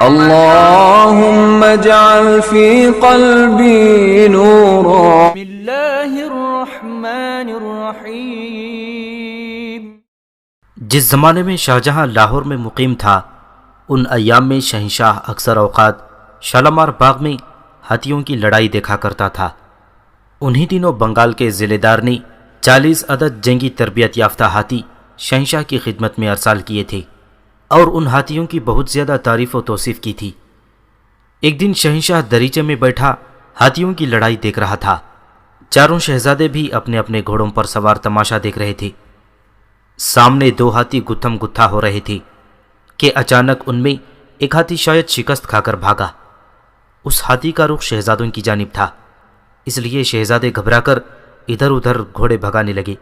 اللهم اجعل في قلبي نورا. بسم اللہ الرحمن الرحیم. جس زمانے میں شاہجہاں لاہور میں مقیم تھا، ان ایام میں شہنشاہ اکثر اوقات شالامار باغ میں ہاتھیوں کی لڑائی دیکھا کرتا تھا. انہی دنوں بنگال کے ضلع دار نے 40 عدد جنگی تربیت یافتہ ہاتھی شہنشاہ کی خدمت میں ارسال کیے تھے اور ان ہاتھیوں کی بہت زیادہ تعریف و توصیف کی تھی. ایک دن شہنشاہ دریچے میں بیٹھا ہاتھیوں کی لڑائی دیکھ رہا تھا. چاروں شہزادے بھی اپنے اپنے گھوڑوں پر سوار تماشا دیکھ رہے تھے. سامنے دو ہاتھی گتھم گتھا ہو رہے تھے کہ اچانک ان میں ایک ہاتھی شاید شکست کھا کر بھاگا. اس ہاتھی کا رخ شہزادوں کی جانب تھا، اس لیے شہزادے گھبرا کر ادھر ادھر گھوڑے بھگانے لگے.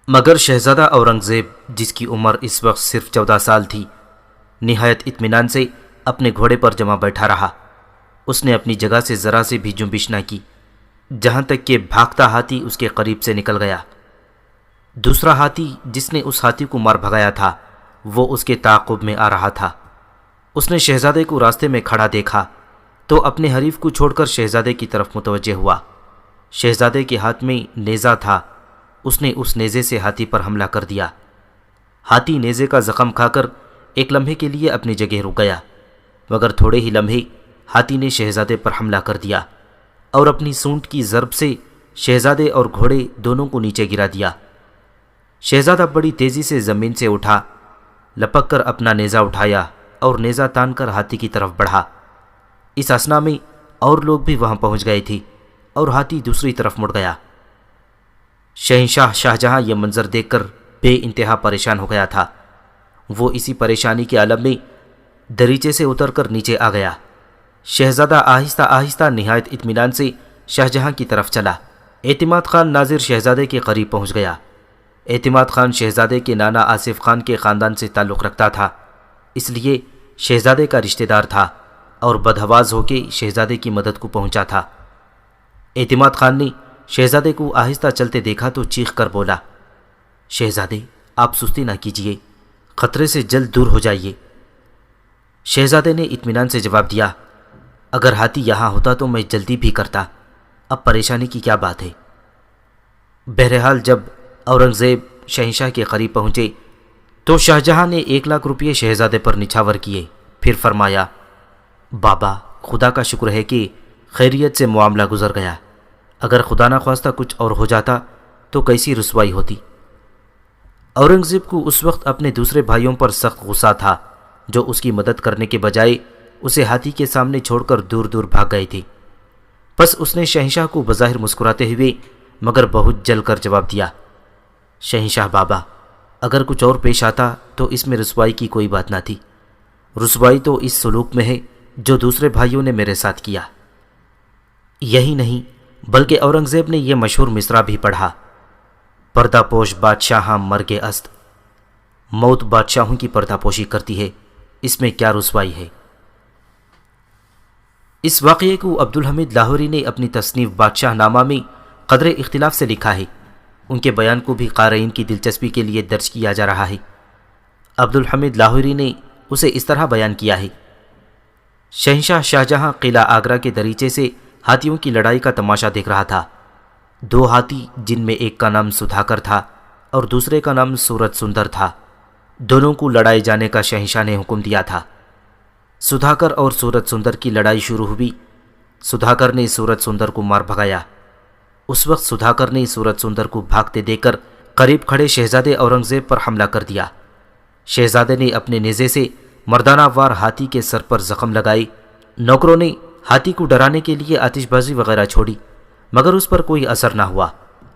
مگر شہزادہ اورنگزیب، جس کی عمر اس وقت صرف 14 سال تھی، نہایت اطمینان سے اپنے گھوڑے پر جمع بیٹھا رہا. اس نے اپنی جگہ سے ذرا سے بھی جنبش نہ کی، جہاں تک کہ بھاگتا ہاتھی اس کے قریب سے نکل گیا. دوسرا ہاتھی جس نے اس ہاتھی کو مار بھگایا تھا، وہ اس کے تعاقب میں آ رہا تھا. اس نے شہزادے کو راستے میں کھڑا دیکھا تو اپنے حریف کو چھوڑ کر شہزادے کی طرف متوجہ ہوا. شہزادے کے ہاتھ میں نیزہ تھا. اس نے اس نیزے سے ہاتھی پر حملہ کر دیا. ہاتھی نیزے کا زخم کھا کر ایک لمحے کے لیے اپنی جگہ رک گیا، مگر تھوڑے ہی لمحے ہاتھی نے شہزادے پر حملہ کر دیا اور اپنی سونٹ کی ضرب سے شہزادے اور گھوڑے دونوں کو نیچے گرا دیا. شہزادہ بڑی تیزی سے زمین سے اٹھا، لپک کر اپنا نیزہ اٹھایا اور نیزہ تان کر ہاتھی کی طرف بڑھا. اس اثنا میں اور لوگ بھی وہاں پہنچ گئے تھے اور ہاتھی دوسری طرف مڑ گیا. شہنشاہ شاہجہاں یہ منظر دیکھ کر بے انتہا پریشان ہو گیا تھا. وہ اسی پریشانی کے عالم میں دریچے سے اتر کر نیچے آ گیا. شہزادہ آہستہ آہستہ نہایت اطمینان سے شاہجہاں کی طرف چلا. اعتماد خان ناظر شہزادے کے قریب پہنچ گیا. اعتماد خان شہزادے کے نانا آصف خان کے خاندان سے تعلق رکھتا تھا، اس لیے شہزادے کا رشتہ دار تھا اور بدحواس ہو کے شہزادے کی مدد کو پہنچا تھا. اعتماد خان نے شہزادے کو آہستہ چلتے دیکھا تو چیخ کر بولا، شہزادے آپ سستی نہ کیجیے، خطرے سے جلد دور ہو جائیے. شہزادے نے اطمینان سے جواب دیا، اگر ہاتھی یہاں ہوتا تو میں جلدی بھی کرتا، اب پریشانی کی کیا بات ہے. بہرحال جب اورنگزیب شہنشاہ کے قریب پہنچے تو شاہجہاں نے 1 لاکھ روپیے شہزادے پر نچھاور کیے. پھر فرمایا، بابا خدا کا شکر ہے کہ خیریت سے معاملہ گزر گیا، اگر خدا نہ خواستہ کچھ اور ہو جاتا تو کیسی رسوائی ہوتی. اورنگزیب کو اس وقت اپنے دوسرے بھائیوں پر سخت غصہ تھا جو اس کی مدد کرنے کے بجائے اسے ہاتھی کے سامنے چھوڑ کر دور دور بھاگ گئے تھے. پس اس نے شہنشاہ کو بظاہر مسکراتے ہوئے مگر بہت جل کر جواب دیا، شہنشاہ بابا اگر کچھ اور پیش آتا تو اس میں رسوائی کی کوئی بات نہ تھی. رسوائی تو اس سلوک میں ہے جو دوسرے بھائیوں نے میرے ساتھ کیا. یہی نہیں بلکہ اورنگزیب نے یہ مشہور مصرع بھی پڑھا، پردہ پوش بادشاہاں مرگ است، موت بادشاہوں کی پردہ پوشی کرتی ہے، اس میں کیا رسوائی ہے. اس واقعے کو عبدالحمید لاہوری نے اپنی تصنیف بادشاہ نامہ میں قدر اختلاف سے لکھا ہے. ان کے بیان کو بھی قارئین کی دلچسپی کے لیے درج کیا جا رہا ہے. عبدالحمید لاہوری نے اسے اس طرح بیان کیا ہے، شہنشاہ شاہجہاں قلعہ آگرہ کے دریچے سے ہاتھیوں کی لڑائی کا تماشا دیکھ رہا تھا. 2 ہاتھی جن میں ایک کا نام سدھاکر تھا اور دوسرے کا نام سورت سندر تھا، دونوں کو لڑائے جانے کا شہنشاہ نے حکم دیا تھا. سدھاکر اور سورت سندر کی لڑائی شروع ہوئی. سدھاکر نے سورت سندر کو مار بھگایا. اس وقت سدھاکر نے سورت سندر کو بھاگتے دیکھ کر قریب کھڑے شہزادے اورنگزیب پر حملہ کر دیا. شہزادے نے اپنے نیزے سے مردانہ وار ہاتھی کے سر پر زخم لگائے. نوکروں نے ہاتھی کو ڈرانے کے لیے آتش بازی وغیرہ چھوڑی، مگر اس پر کوئی اثر نہ ہوا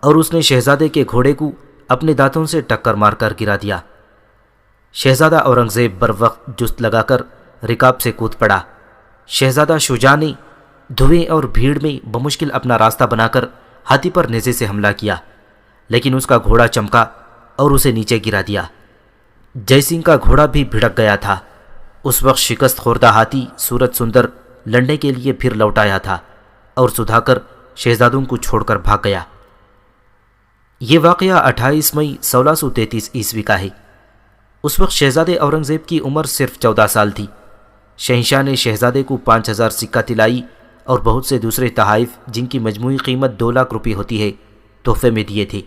اور اس نے شہزادے کے گھوڑے کو اپنے دانتوں سے ٹکر مار کر گرا دیا. شہزادہ اورنگزیب بر وقت جست لگا کر رکاب سے کود پڑا. شہزادہ شجاع نے دھوئیں اور بھیڑ میں بمشکل اپنا راستہ بنا کر ہاتھی پر نیزے سے حملہ کیا، لیکن اس کا گھوڑا چمکا اور اسے نیچے گرا دیا. جے سنگھ کا گھوڑا بھی بھڑک گیا تھا. اس وقت شکست خوردہ ہاتھی سورت سندر لڑنے کے لیے پھر لوٹ آیا تھا اور سدھاکر شہزادوں کو چھوڑ کر بھاگ گیا. یہ واقعہ 28 مئی 1633 عیسوی کا ہے. اس وقت شہزادے اورنگزیب کی عمر صرف 14 سال تھی. شہنشاہ نے شہزادے کو 5000 سکہ طلائی اور بہت سے دوسرے تحائف جن کی مجموعی قیمت 2 لاکھ روپے ہوتی ہے تحفے میں دیے تھے۔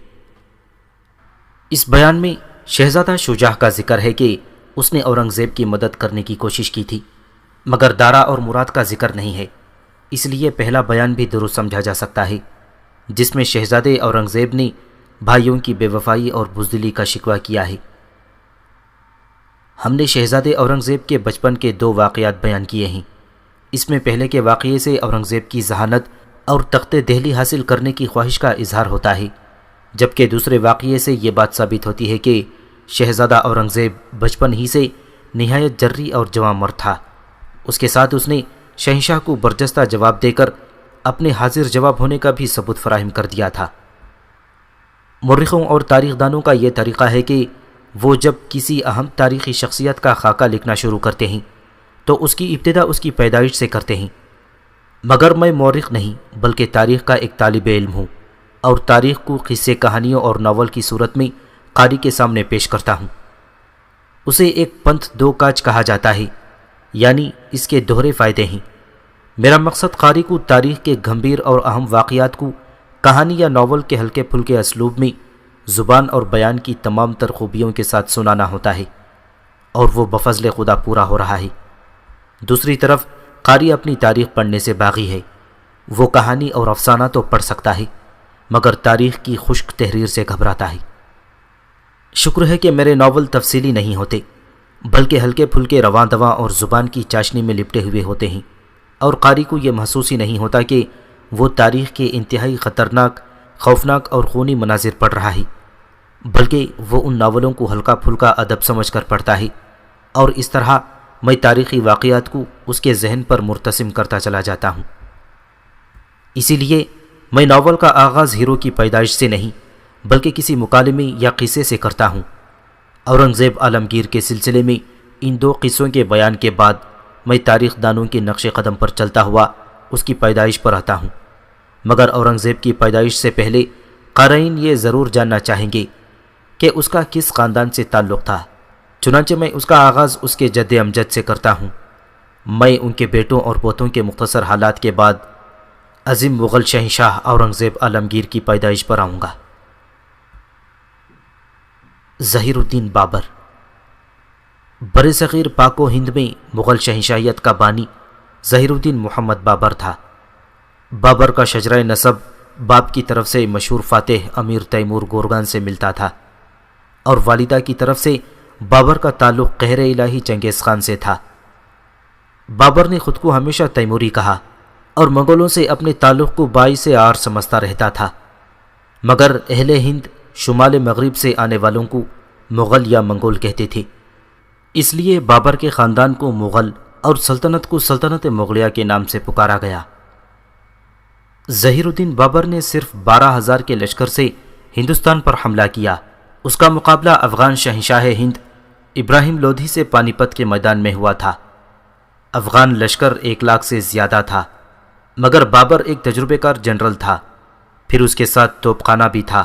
اس بیان میں شہزادہ شجاع کا ذکر ہے کہ اس نے اورنگزیب کی مدد کرنے کی کوشش کی تھی، مگر دارا اور مراد کا ذکر نہیں ہے، اس لیے پہلا بیان بھی درست سمجھا جا سکتا ہے، جس میں شہزادے اورنگزیب نے بھائیوں کی بے وفائی اور بزدلی کا شکوہ کیا ہے۔ ہم نے شہزادے اورنگزیب کے بچپن کے 2 واقعات بیان کیے ہیں۔ اس میں پہلے کے واقعے سے اورنگزیب کی ذہانت اور تخت دہلی حاصل کرنے کی خواہش کا اظہار ہوتا ہے، جبکہ دوسرے واقعے سے یہ بات ثابت ہوتی ہے کہ شہزادہ اورنگزیب بچپن ہی سے نہایت جری اور جواں مرد تھا۔ اس کے ساتھ اس نے شہنشاہ کو برجستہ جواب دے کر اپنے حاضر جواب ہونے کا بھی ثبوت فراہم کر دیا تھا۔ مورخوں اور تاریخ دانوں کا یہ طریقہ ہے کہ وہ جب کسی اہم تاریخی شخصیت کا خاکہ لکھنا شروع کرتے ہیں تو اس کی ابتدا اس کی پیدائش سے کرتے ہیں، مگر میں مورخ نہیں بلکہ تاریخ کا ایک طالب علم ہوں اور تاریخ کو قصے کہانیوں اور ناول کی صورت میں قاری کے سامنے پیش کرتا ہوں۔ اسے ایک پنتھ 2 کاج کہا جاتا ہے، یعنی اس کے دوہرے فائدے ہیں۔ میرا مقصد قاری کو تاریخ کے گھمبیر اور اہم واقعات کو کہانی یا ناول کے ہلکے پھلکے اسلوب میں زبان اور بیان کی تمام تر خوبیوں کے ساتھ سنانا ہوتا ہے، اور وہ بفضل خدا پورا ہو رہا ہے۔ دوسری طرف قاری اپنی تاریخ پڑھنے سے باغی ہے، وہ کہانی اور افسانہ تو پڑھ سکتا ہے مگر تاریخ کی خشک تحریر سے گھبراتا ہے۔ شکر ہے کہ میرے ناول تفصیلی نہیں ہوتے بلکہ ہلکے پھلکے رواں دواں اور زبان کی چاشنی میں لپٹے ہوئے ہوتے ہیں، اور قاری کو یہ محسوس ہی نہیں ہوتا کہ وہ تاریخ کے انتہائی خطرناک، خوفناک اور خونی مناظر پڑھ رہا ہے، بلکہ وہ ان ناولوں کو ہلکا پھلکا ادب سمجھ کر پڑھتا ہے، اور اس طرح میں تاریخی واقعات کو اس کے ذہن پر مرتسم کرتا چلا جاتا ہوں۔ اسی لیے میں ناول کا آغاز ہیرو کی پیدائش سے نہیں بلکہ کسی مکالمے یا قصے سے کرتا ہوں۔ اورنگزیب عالمگیر کے سلسلے میں ان 2 قصوں کے بیان کے بعد میں تاریخ دانوں کے نقش قدم پر چلتا ہوا اس کی پیدائش پر آتا ہوں، مگر اورنگزیب کی پیدائش سے پہلے قارئین یہ ضرور جاننا چاہیں گے کہ اس کا کس خاندان سے تعلق تھا، چنانچہ میں اس کا آغاز اس کے جد امجد سے کرتا ہوں۔ میں ان کے بیٹوں اور پوتوں کے مختصر حالات کے بعد عظیم مغل شہنشاہ اورنگزیب عالمگیر کی پیدائش پر آؤں گا۔ ظہیر الدین بابر برصغیر پاک و ہند میں مغل شہنشاہیت کا بانی ظہیر الدین محمد بابر تھا۔ بابر کا شجرہ نسب باپ کی طرف سے مشہور فاتح امیر تیمور گورگان سے ملتا تھا، اور والدہ کی طرف سے بابر کا تعلق قہر الہی چنگیز خان سے تھا۔ بابر نے خود کو ہمیشہ تیموری کہا اور منگولوں سے اپنے تعلق کو باعث عار سمجھتا رہتا تھا، مگر اہل ہند شمال مغرب سے آنے والوں کو مغل یا منگول کہتے تھے، اس لیے بابر کے خاندان کو مغل اور سلطنت کو سلطنت مغلیہ کے نام سے پکارا گیا۔ ظہیر الدین بابر نے صرف 12,000 کے لشکر سے ہندوستان پر حملہ کیا۔ اس کا مقابلہ افغان شہنشاہ ہند ابراہیم لودھی سے پانی پت کے میدان میں ہوا تھا۔ افغان لشکر 1 لاکھ سے زیادہ تھا، مگر بابر ایک تجربے کار جنرل تھا، پھر اس کے ساتھ توپ خانہ بھی تھا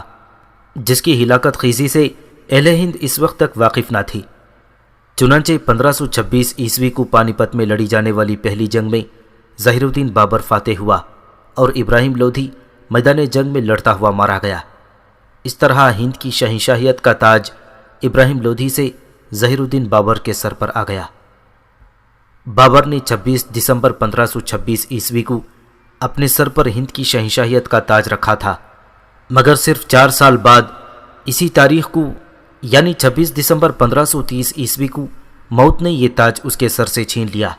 جس کی ہلاکت خیزی سے اہل ہند اس وقت تک واقف نہ تھی۔ چنانچہ 1526 عیسوی کو پانی پت میں لڑی جانے والی پہلی جنگ میں ظہیر الدین بابر فاتح ہوا اور ابراہیم لودھی میدان جنگ میں لڑتا ہوا مارا گیا۔ اس طرح ہند کی شہنشاہیت کا تاج ابراہیم لودھی سے ظہیر الدین بابر کے سر پر آ گیا۔ بابر نے 26 دسمبر 1526 عیسوی کو اپنے سر پر ہند کی شہنشاہیت کا تاج رکھا تھا، مگر صرف 4 سال بعد اسی تاریخ کو یعنی 26 دسمبر 1530 عیسوی کو موت نے یہ تاج اس کے سر سے چھین لیا۔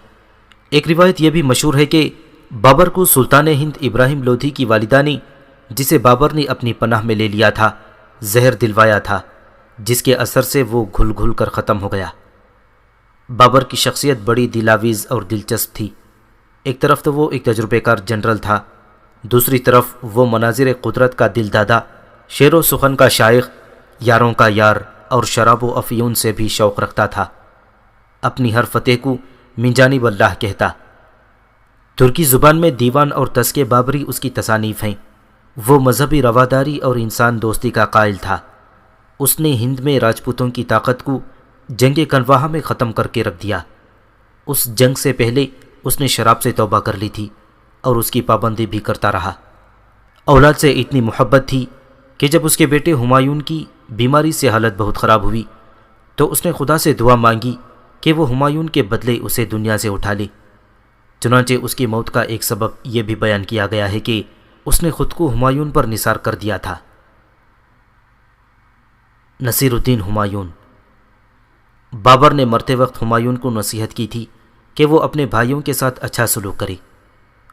ایک روایت یہ بھی مشہور ہے کہ بابر کو سلطان ہند ابراہیم لودھی کی والدہ نے، جسے بابر نے اپنی پناہ میں لے لیا تھا، زہر دلوایا تھا، جس کے اثر سے وہ گھل گھل کر ختم ہو گیا۔ بابر کی شخصیت بڑی دلاویز اور دلچسپ تھی۔ ایک طرف تو وہ ایک تجربے کار جنرل تھا، دوسری طرف وہ مناظر قدرت کا دل دادا، شعر و سخن کا شائخ، یاروں کا یار اور شراب و افیون سے بھی شوق رکھتا تھا۔ اپنی ہر فتح کو من جانب اللہ کہتا۔ ترکی زبان میں دیوان اور تذکے بابری اس کی تصانیف ہیں۔ وہ مذہبی رواداری اور انسان دوستی کا قائل تھا۔ اس نے ہند میں راجپوتوں کی طاقت کو جنگ کنواہا میں ختم کر کے رکھ دیا۔ اس جنگ سے پہلے اس نے شراب سے توبہ کر لی تھی اور اس کی پابندی بھی کرتا رہا۔ اولاد سے اتنی محبت تھی کہ جب اس کے بیٹے ہمایون کی بیماری سے حالت بہت خراب ہوئی تو اس نے خدا سے دعا مانگی کہ وہ ہمایون کے بدلے اسے دنیا سے اٹھا لے۔ چنانچہ اس کی موت کا ایک سبب یہ بھی بیان کیا گیا ہے کہ اس نے خود کو ہمایون پر نثار کر دیا تھا۔ نصیر الدین ہمایون۔ بابر نے مرتے وقت ہمایون کو نصیحت کی تھی کہ وہ اپنے بھائیوں کے ساتھ اچھا سلوک کرے،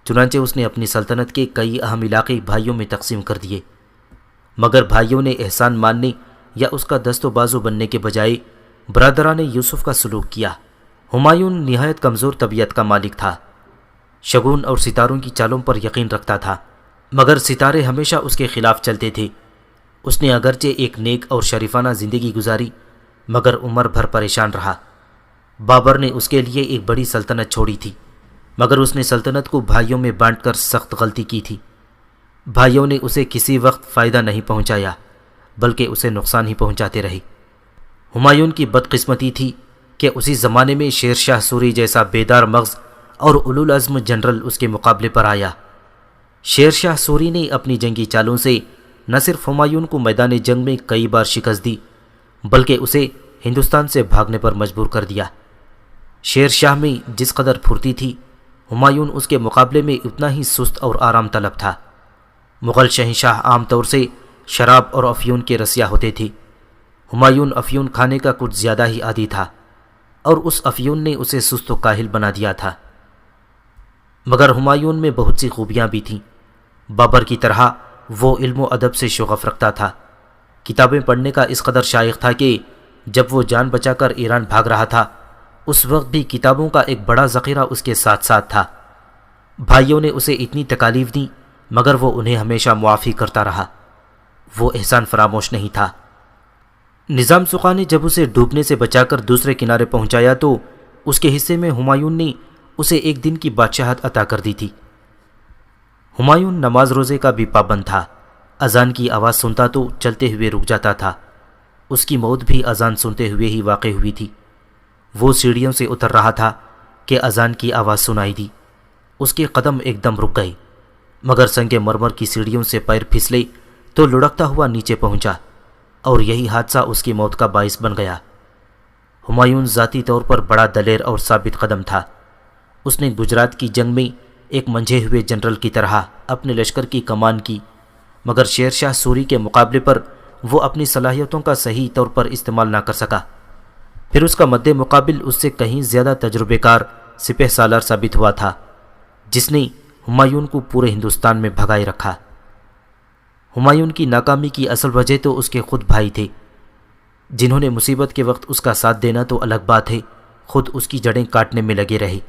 چنانچہ اس نے اپنی سلطنت کے کئی اہم علاقے بھائیوں میں تقسیم کر دیے، مگر بھائیوں نے احسان ماننے یا اس کا دست و بازو بننے کے بجائے برادران یوسف کا سلوک کیا۔ ہمایون نہایت کمزور طبیعت کا مالک تھا، شگون اور ستاروں کی چالوں پر یقین رکھتا تھا، مگر ستارے ہمیشہ اس کے خلاف چلتے تھے۔ اس نے اگرچہ ایک نیک اور شریفانہ زندگی گزاری مگر عمر بھر پریشان رہا۔ بابر نے اس کے لیے ایک بڑی سلطنت چھوڑی تھی، مگر اس نے سلطنت کو بھائیوں میں بانٹ کر سخت غلطی کی تھی۔ بھائیوں نے اسے کسی وقت فائدہ نہیں پہنچایا بلکہ اسے نقصان ہی پہنچاتے رہے۔ ہمایون کی بدقسمتی تھی کہ اسی زمانے میں شیر شاہ سوری جیسا بیدار مغز اور اولوالعزم جنرل اس کے مقابلے پر آیا۔ شیر شاہ سوری نے اپنی جنگی چالوں سے نہ صرف ہمایون کو میدان جنگ میں کئی بار شکست دی بلکہ اسے ہندوستان سے بھاگنے پر مجبور کر دیا۔ شیر شاہ میں جس قدر پھرتی تھی، ہمایون اس کے مقابلے میں اتنا ہی سست اور آرام طلب تھا۔ مغل شہنشاہ عام طور سے شراب اور افیون کے رسیا ہوتے تھے۔ ہمایون افیون کھانے کا کچھ زیادہ ہی عادی تھا اور اس افیون نے اسے سست و کاہل بنا دیا تھا، مگر ہمایون میں بہت سی خوبیاں بھی تھیں۔ بابر کی طرح وہ علم و ادب سے شغف رکھتا تھا، کتابیں پڑھنے کا اس قدر شائق تھا کہ جب وہ جان بچا کر ایران بھاگ رہا تھا اس وقت بھی کتابوں کا ایک بڑا ذخیرہ اس کے ساتھ ساتھ تھا۔ بھائیوں نے اسے اتنی تکالیف دیں مگر وہ انہیں ہمیشہ معافی کرتا رہا، وہ احسان فراموش نہیں تھا۔ نظام سقا نے جب اسے ڈوبنے سے بچا کر دوسرے کنارے پہنچایا تو اس کے حصے میں ہمایون نے اسے ایک دن کی بادشاہت عطا کر دی تھی۔ ہمایون نماز روزے کا بھی پابند تھا، اذان کی آواز سنتا تو چلتے ہوئے رک جاتا تھا۔ اس کی موت بھی اذان سنتے ہوئے ہی واقع ہوئی تھی۔ وہ سیڑھیوں سے اتر رہا تھا کہ اذان کی آواز سنائی دی۔ اس کے قدم ایک دم رک گئے، مگر سنگ مرمر کی سیڑھیوں سے پیر پھسلے تو لڑکتا ہوا نیچے پہنچا اور یہی حادثہ اس کی موت کا باعث بن گیا۔ ہمایون ذاتی طور پر بڑا دلیر اور ثابت قدم تھا۔ اس نے گجرات کی جنگ میں ایک منجھے ہوئے جنرل کی طرح اپنے لشکر کی کمان کی، مگر شیر شاہ سوری کے مقابلے پر وہ اپنی صلاحیتوں کا صحیح طور پر استعمال نہ کر سکا۔ پھر اس کا مد مقابل اس سے کہیں زیادہ تجربے کار سپہ سالار ثابت ہوا تھا، جس نے ہمایون کو پورے ہندوستان میں بھگائے رکھا۔ ہمایون کی ناکامی کی اصل وجہ تو اس کے خود بھائی تھے، جنہوں نے مصیبت کے وقت اس کا ساتھ دینا تو الگ بات ہے، خود اس کی جڑیں کاٹنے میں لگے رہے۔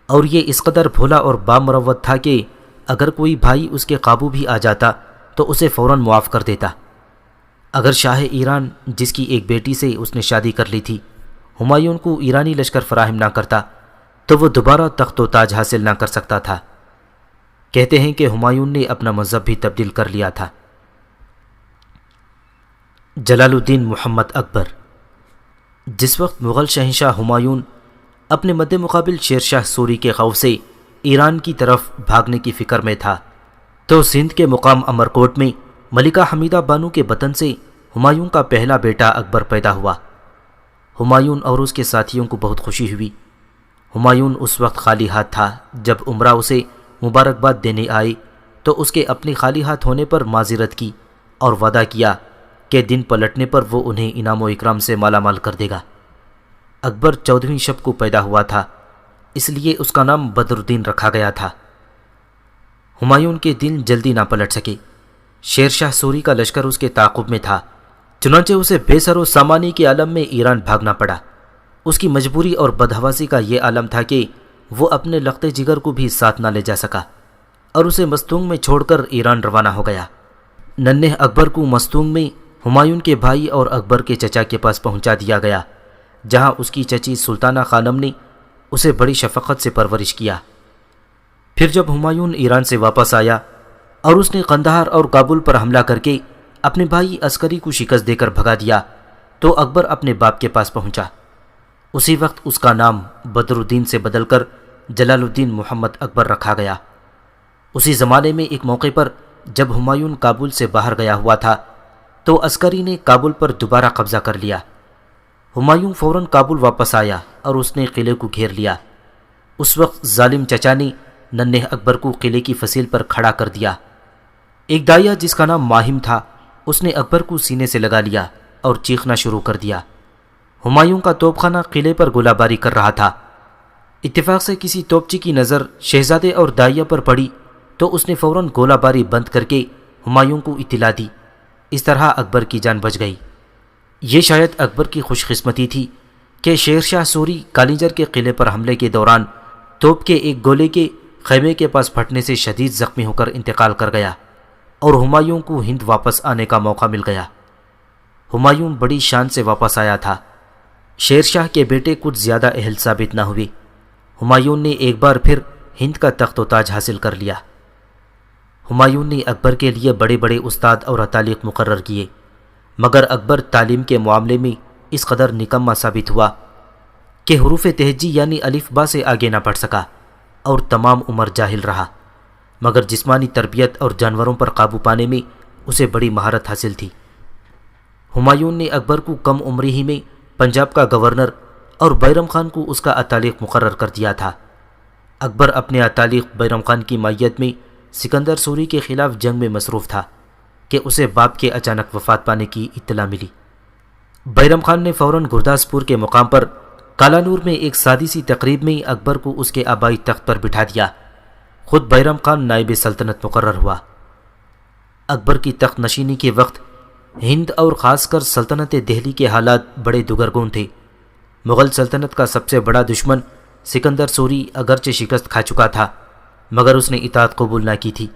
اور یہ اس قدر بھولا اور بامروت تھا کہ اگر کوئی بھائی اس کے قابو بھی آ جاتا تو اسے فوراً معاف کر دیتا۔ اگر شاہ ایران، جس کی ایک بیٹی سے اس نے شادی کر لی تھی، ہمایون کو ایرانی لشکر فراہم نہ کرتا تو وہ دوبارہ تخت و تاج حاصل نہ کر سکتا تھا۔ کہتے ہیں کہ ہمایون نے اپنا مذہب بھی تبدیل کر لیا تھا۔ جلال الدین محمد اکبر۔ جس وقت مغل شہنشاہ ہمایون اپنے مد مقابل شیر شاہ سوری کے خوف سے ایران کی طرف بھاگنے کی فکر میں تھا تو سندھ کے مقام امرکوٹ میں ملکہ حمیدہ بانو کے بطن سے ہمایون کا پہلا بیٹا اکبر پیدا ہوا۔ ہمایون اور اس کے ساتھیوں کو بہت خوشی ہوئی۔ ہمایون اس وقت خالی ہاتھ تھا۔ جب عمرہ اسے مبارکباد دینے آئے تو اس کے اپنے خالی ہاتھ ہونے پر معذرت کی اور وعدہ کیا کہ دن پلٹنے پر وہ انہیں انعام و اکرام سے مالا مال کر دے گا۔ اکبر 14ویں شب کو پیدا ہوا تھا، اس لیے اس کا نام بدر الدین رکھا گیا تھا۔ ہمایون کے دن جلدی نہ پلٹ سکے۔ شیر شاہ سوری کا لشکر اس کے تعاقب میں تھا، چنانچہ اسے بے سر و سامانی کے عالم میں ایران بھاگنا پڑا۔ اس کی مجبوری اور بدحواسی کا یہ عالم تھا کہ وہ اپنے لخت جگر کو بھی ساتھ نہ لے جا سکا اور اسے مستونگ میں چھوڑ کر ایران روانہ ہو گیا۔ ننھے اکبر کو مستونگ میں ہمایون کے بھائی اور اکبر کے چچا کے پاس پہنچا دیا گیا، جہاں اس کی چچی سلطانہ خانم نے اسے بڑی شفقت سے پرورش کیا۔ پھر جب ہمایون ایران سے واپس آیا اور اس نے قندھار اور کابل پر حملہ کر کے اپنے بھائی عسکری کو شکست دے کر بھگا دیا تو اکبر اپنے باپ کے پاس پہنچا۔ اسی وقت اس کا نام بدر الدین سے بدل کر جلال الدین محمد اکبر رکھا گیا۔ اسی زمانے میں ایک موقع پر جب ہمایوں کابل سے باہر گیا ہوا تھا تو عسکری نے کابل پر دوبارہ قبضہ کر لیا۔ ہمایوں فوراً کابل واپس آیا اور اس نے قلعے کو گھیر لیا۔ اس وقت ظالم چچا نے ننھے اکبر کو قلعے کی فصیل پر کھڑا کر دیا۔ ایک دائیا جس کا نام ماہم تھا اس نے اکبر کو سینے سے لگا لیا اور چیخنا شروع کر دیا۔ ہمایوں کا توپ خانہ قلعے پر گولہ باری کر رہا تھا۔ اتفاق سے کسی توپچی کی نظر شہزادے اور دائیا پر پڑی تو اس نے فوراً گولہ باری بند کر کے ہمایوں کو اطلاع دی۔ اس طرح اکبر کی جان بچ گئی۔ یہ شاید اکبر کی خوش قسمتی تھی کہ شیر شاہ سوری کالنجر کے قلعے پر حملے کے دوران توپ کے ایک گولے کے خیمے کے پاس پھٹنے سے شدید زخمی ہو کر انتقال کر گیا اور ہمایوں کو ہند واپس آنے کا موقع مل گیا۔ ہمایوں بڑی شان سے واپس آیا تھا۔ شیر شاہ کے بیٹے کچھ زیادہ اہل ثابت نہ ہوئے۔ ہمایوں نے ایک بار پھر ہند کا تخت و تاج حاصل کر لیا۔ ہمایوں نے اکبر کے لیے بڑے بڑے استاد اور اتالیق مقرر کیے، مگر اکبر تعلیم کے معاملے میں اس قدر نکما ثابت ہوا کہ حروف تہجی یعنی الف با سے آگے نہ بڑھ سکا اور تمام عمر جاہل رہا، مگر جسمانی تربیت اور جانوروں پر قابو پانے میں اسے بڑی مہارت حاصل تھی۔ ہمایوں نے اکبر کو کم عمری ہی میں پنجاب کا گورنر اور بیرم خان کو اس کا اتالیق مقرر کر دیا تھا۔ اکبر اپنے اتالیق بیرم خان کی مائیت میں سکندر سوری کے خلاف جنگ میں مصروف تھا کہ اسے باپ کے اچانک وفات پانے کی اطلاع ملی۔ بیرم خان نے فوراً گرداسپور کے مقام پر کالانور میں ایک سادی سی تقریب میں اکبر کو اس کے آبائی تخت پر بٹھا دیا۔ خود بیرم خان نائب سلطنت مقرر ہوا۔ اکبر کی تخت نشینی کے وقت ہند اور خاص کر سلطنت دہلی کے حالات بڑے دگرگون تھے۔ مغل سلطنت کا سب سے بڑا دشمن سکندر سوری اگرچہ شکست کھا چکا تھا مگر اس نے اطاعت قبول نہ کی تھی،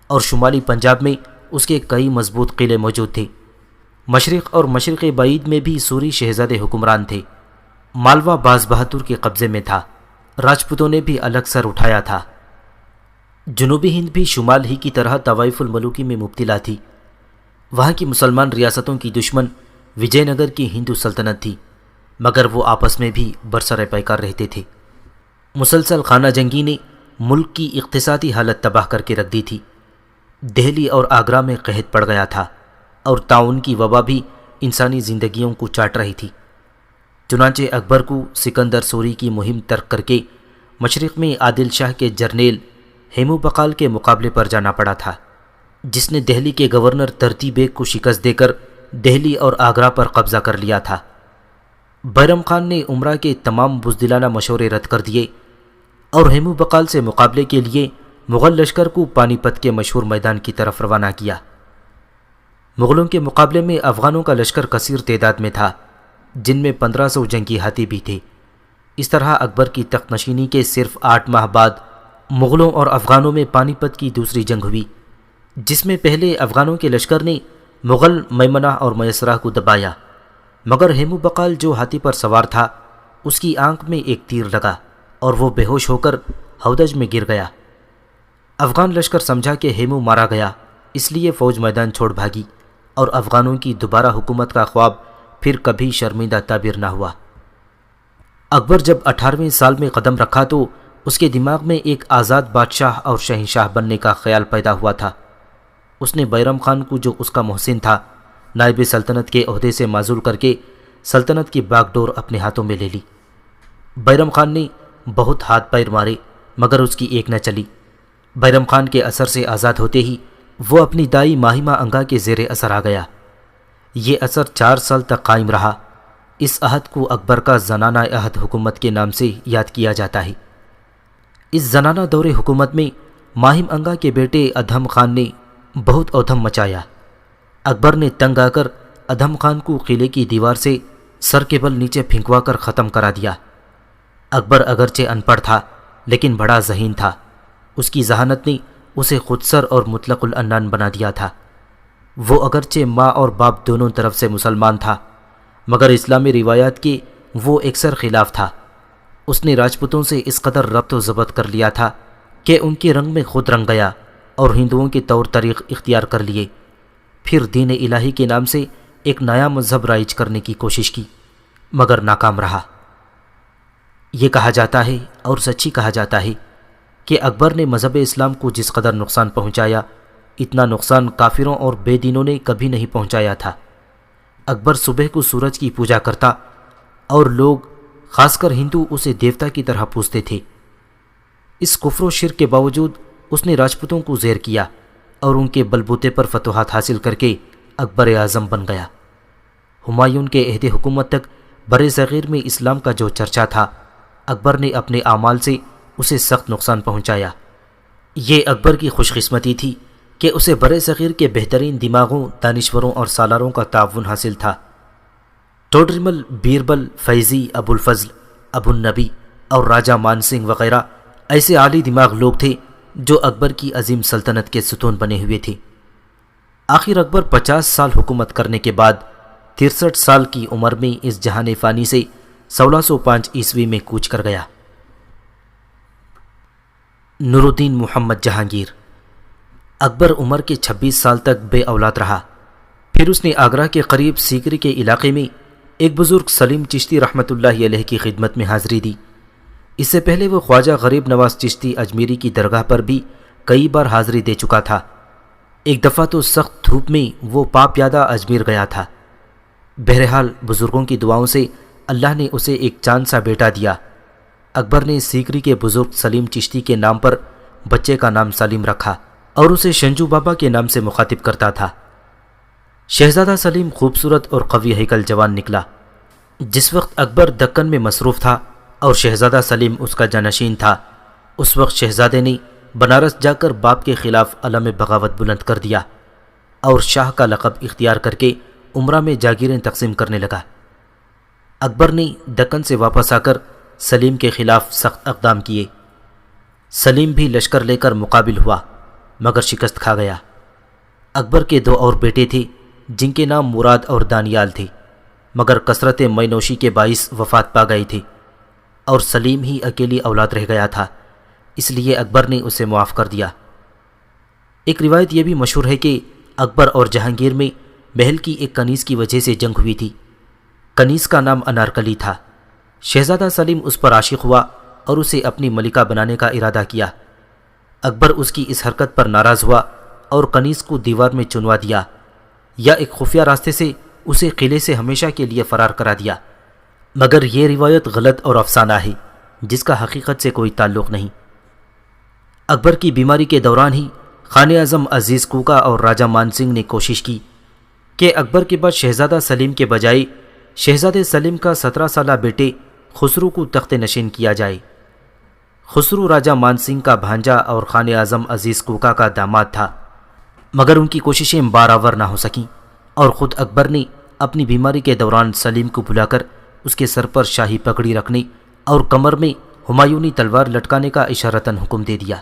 اور شمالی پنجاب میں اس کے کئی مضبوط قلعے موجود تھے۔ مشرق اور مشرق بعید میں بھی سوری شہزادے حکمران تھے۔ مالوا باز بہادر کے قبضے میں تھا۔ راجپوتوں نے بھی الگ سر اٹھایا تھا۔ جنوبی ہند بھی شمال ہی کی طرح طوائف الملوکی میں مبتلا تھی۔ وہاں کی مسلمان ریاستوں کی دشمن وجے نگر کی ہندو سلطنت تھی، مگر وہ آپس میں بھی برسر پیکار رہتے تھے۔ مسلسل خانہ جنگی نے ملک کی اقتصادی حالت تباہ کر کے رکھ دی تھی۔ دہلی اور آگرہ میں قحط پڑ گیا تھا اور طاعون کی وبا بھی انسانی زندگیوں کو چاٹ رہی تھی۔ چنانچہ اکبر کو سکندر سوری کی مہم ترک کر کے مشرق میں عادل شاہ کے جرنیل ہیمو بقال کے مقابلے پر جانا پڑا تھا، جس نے دہلی کے گورنر ترتی بیگ کو شکست دے کر دہلی اور آگرہ پر قبضہ کر لیا تھا۔ بیرم خان نے عمرہ کے تمام بزدلانہ مشورے رد کر دیے اور ہیمو بقال سے مقابلے کے لیے مغل لشکر کو پانی پت کے مشہور میدان کی طرف روانہ کیا۔ مغلوں کے مقابلے میں افغانوں کا لشکر کثیر تعداد میں تھا، جن میں 1500 جنگی ہاتھی بھی تھے۔ اس طرح اکبر کی تخت نشینی کے صرف 8 ماہ بعد مغلوں اور افغانوں میں پانی پت کی دوسری جنگ ہوئی، جس میں پہلے افغانوں کے لشکر نے مغل میمنہ اور میسرہ کو دبایا، مگر ہیمو بقال جو ہاتھی پر سوار تھا اس کی آنکھ میں ایک تیر لگا اور وہ بے ہوش ہو کر ہودج میں گر گیا۔ افغان لشکر سمجھا کہ ہیمو مارا گیا، اس لیے فوج میدان چھوڑ بھاگی اور افغانوں کی دوبارہ حکومت کا خواب پھر کبھی شرمندہ تعبیر نہ ہوا۔ اکبر جب 18ویں سال میں قدم رکھا تو اس کے دماغ میں ایک آزاد بادشاہ اور شہنشاہ بننے کا خیال پیدا ہوا تھا۔ اس نے بیرم خان کو جو اس کا محسن تھا نائب سلطنت کے عہدے سے معزول کر کے سلطنت کی باغ ڈور اپنے ہاتھوں میں لے لی۔ بیرم خان نے بہت ہاتھ پیر مارے مگر اس کی ایک نہ چلی۔ بیرم خان کے اثر سے آزاد ہوتے ہی وہ اپنی دائی ماہمہ انگا کے زیر اثر آ گیا۔ یہ اثر 4 سال تک قائم رہا۔ اس عہد کو اکبر کا زنانہ عہد حکومت کے نام سے یاد کیا جاتا ہے۔ اس زنانہ دور حکومت میں ماہم انگا کے بیٹے ادھم خان نے بہت اودھم مچایا۔ اکبر نے تنگ آ کر ادھم خان کو قلعے کی دیوار سے سر کے بل نیچے پھینکوا کر ختم کرا دیا۔ اکبر اگرچہ ان پڑھ تھا لیکن بڑا ذہین تھا۔ اس کی ذہانت نے اسے خودسر اور مطلق العنان بنا دیا تھا۔ وہ اگرچہ ماں اور باپ دونوں طرف سے مسلمان تھا مگر اسلامی روایات کے وہ اکثر خلاف تھا۔ اس نے راجپوتوں سے اس قدر ربط و ضبط کر لیا تھا کہ ان کے رنگ میں خود رنگ گیا اور ہندوؤں کے طور طریق اختیار کر لیے۔ پھر دین الہی کے نام سے ایک نیا مذہب رائج کرنے کی کوشش کی مگر ناکام رہا۔ یہ کہا جاتا ہے اور سچی کہا جاتا ہے کہ اکبر نے مذہب اسلام کو جس قدر نقصان پہنچایا، اتنا نقصان کافروں اور بے دینوں نے کبھی نہیں پہنچایا تھا۔ اکبر صبح کو سورج کی پوجا کرتا اور لوگ خاص کر ہندو اسے دیوتا کی طرح پوجتے تھے۔ اس کفر و شرک کے باوجود اس نے راجپوتوں کو زیر کیا اور ان کے بلبوتے پر فتوحات حاصل کر کے اکبر اعظم بن گیا۔ ہمایوں کے عہد حکومت تک بر صغیر میں اسلام کا جو چرچا تھا، اکبر نے اپنے اعمال سے اسے سخت نقصان پہنچایا۔ یہ اکبر کی خوش قسمتی تھی کہ اسے بر صغیر کے بہترین دماغوں، دانشوروں اور سالاروں کا تعاون حاصل تھا۔ ٹوڈرمل، بیربل، فیضی، ابو الفضل، ابو النبی اور راجہ مان سنگھ وغیرہ ایسے عالی دماغ لوگ تھے جو اکبر کی عظیم سلطنت کے ستون بنے ہوئے تھے۔ آخر اکبر 50 سال حکومت کرنے کے بعد 63 سال کی عمر میں اس جہان فانی سے 1605 عیسوی میں کوچ کر گیا۔ نور الدین محمد جہانگیر اکبر عمر کے 26 سال تک بے اولاد رہا۔ پھر اس نے آگرہ کے قریب سیکری کے علاقے میں ایک بزرگ سلیم چشتی رحمۃ اللہ علیہ کی خدمت میں حاضری دی۔ اس سے پہلے وہ خواجہ غریب نواز چشتی اجمیری کی درگاہ پر بھی کئی بار حاضری دے چکا تھا۔ ایک دفعہ تو سخت دھوپ میں وہ پاپ یادہ اجمیر گیا تھا۔ بہرحال بزرگوں کی دعاؤں سے اللہ نے اسے ایک چاند سا بیٹا دیا۔ اکبر نے سیکری کے بزرگ سلیم چشتی کے نام پر بچے کا نام سلیم رکھا اور اسے شنجو بابا کے نام سے مخاطب کرتا تھا۔ شہزادہ سلیم خوبصورت اور قوی ہیکل جوان نکلا۔ جس وقت اکبر دکن میں مصروف تھا اور شہزادہ سلیم اس کا جانشین تھا، اس وقت شہزادے نے بنارس جا کر باپ کے خلاف علم بغاوت بلند کر دیا اور شاہ کا لقب اختیار کر کے عمرہ میں جاگیریں تقسیم کرنے لگا۔ اکبر نے دکن سے واپس آ کر سلیم کے خلاف سخت اقدام کیے۔ سلیم بھی لشکر لے کر مقابل ہوا مگر شکست کھا گیا۔ اکبر کے 2 اور بیٹے تھے جن کے نام مراد اور دانیال تھے، مگر کثرت مے نوشی کے باعث وفات پا گئے تھے اور سلیم ہی اکیلی اولاد رہ گیا تھا، اس لیے اکبر نے اسے معاف کر دیا۔ ایک روایت یہ بھی مشہور ہے کہ اکبر اور جہانگیر میں محل کی ایک کنیز کی وجہ سے جنگ ہوئی تھی۔ کنیز کا نام انارکلی تھا۔ شہزادہ سلیم اس پر عاشق ہوا اور اسے اپنی ملکہ بنانے کا ارادہ کیا۔ اکبر اس کی اس حرکت پر ناراض ہوا اور کنیز کو دیوار میں چنوا دیا یا ایک خفیہ راستے سے اسے قلعے سے ہمیشہ کے لیے فرار کرا دیا، مگر یہ روایت غلط اور افسانہ ہے جس کا حقیقت سے کوئی تعلق نہیں۔ اکبر کی بیماری کے دوران ہی خان اعظم عزیز کوکا اور راجہ مان سنگھ نے کوشش کی کہ اکبر کے بعد شہزادہ سلیم کے بجائے شہزادے سلیم کا 17 سالہ بیٹے خسرو کو تخت نشین کیا جائے۔ خسرو راجہ مان سنگھ کا بھانجا اور خان اعظم عزیز کوکا کا داماد تھا، مگر ان کی کوششیں بارآور نہ ہو سکیں اور خود اکبر نے اپنی بیماری کے دوران سلیم کو بلا کر اس کے سر پر شاہی پگڑی رکھنے اور کمر میں ہمایونی تلوار لٹکانے کا اشارتاً حکم دے دیا۔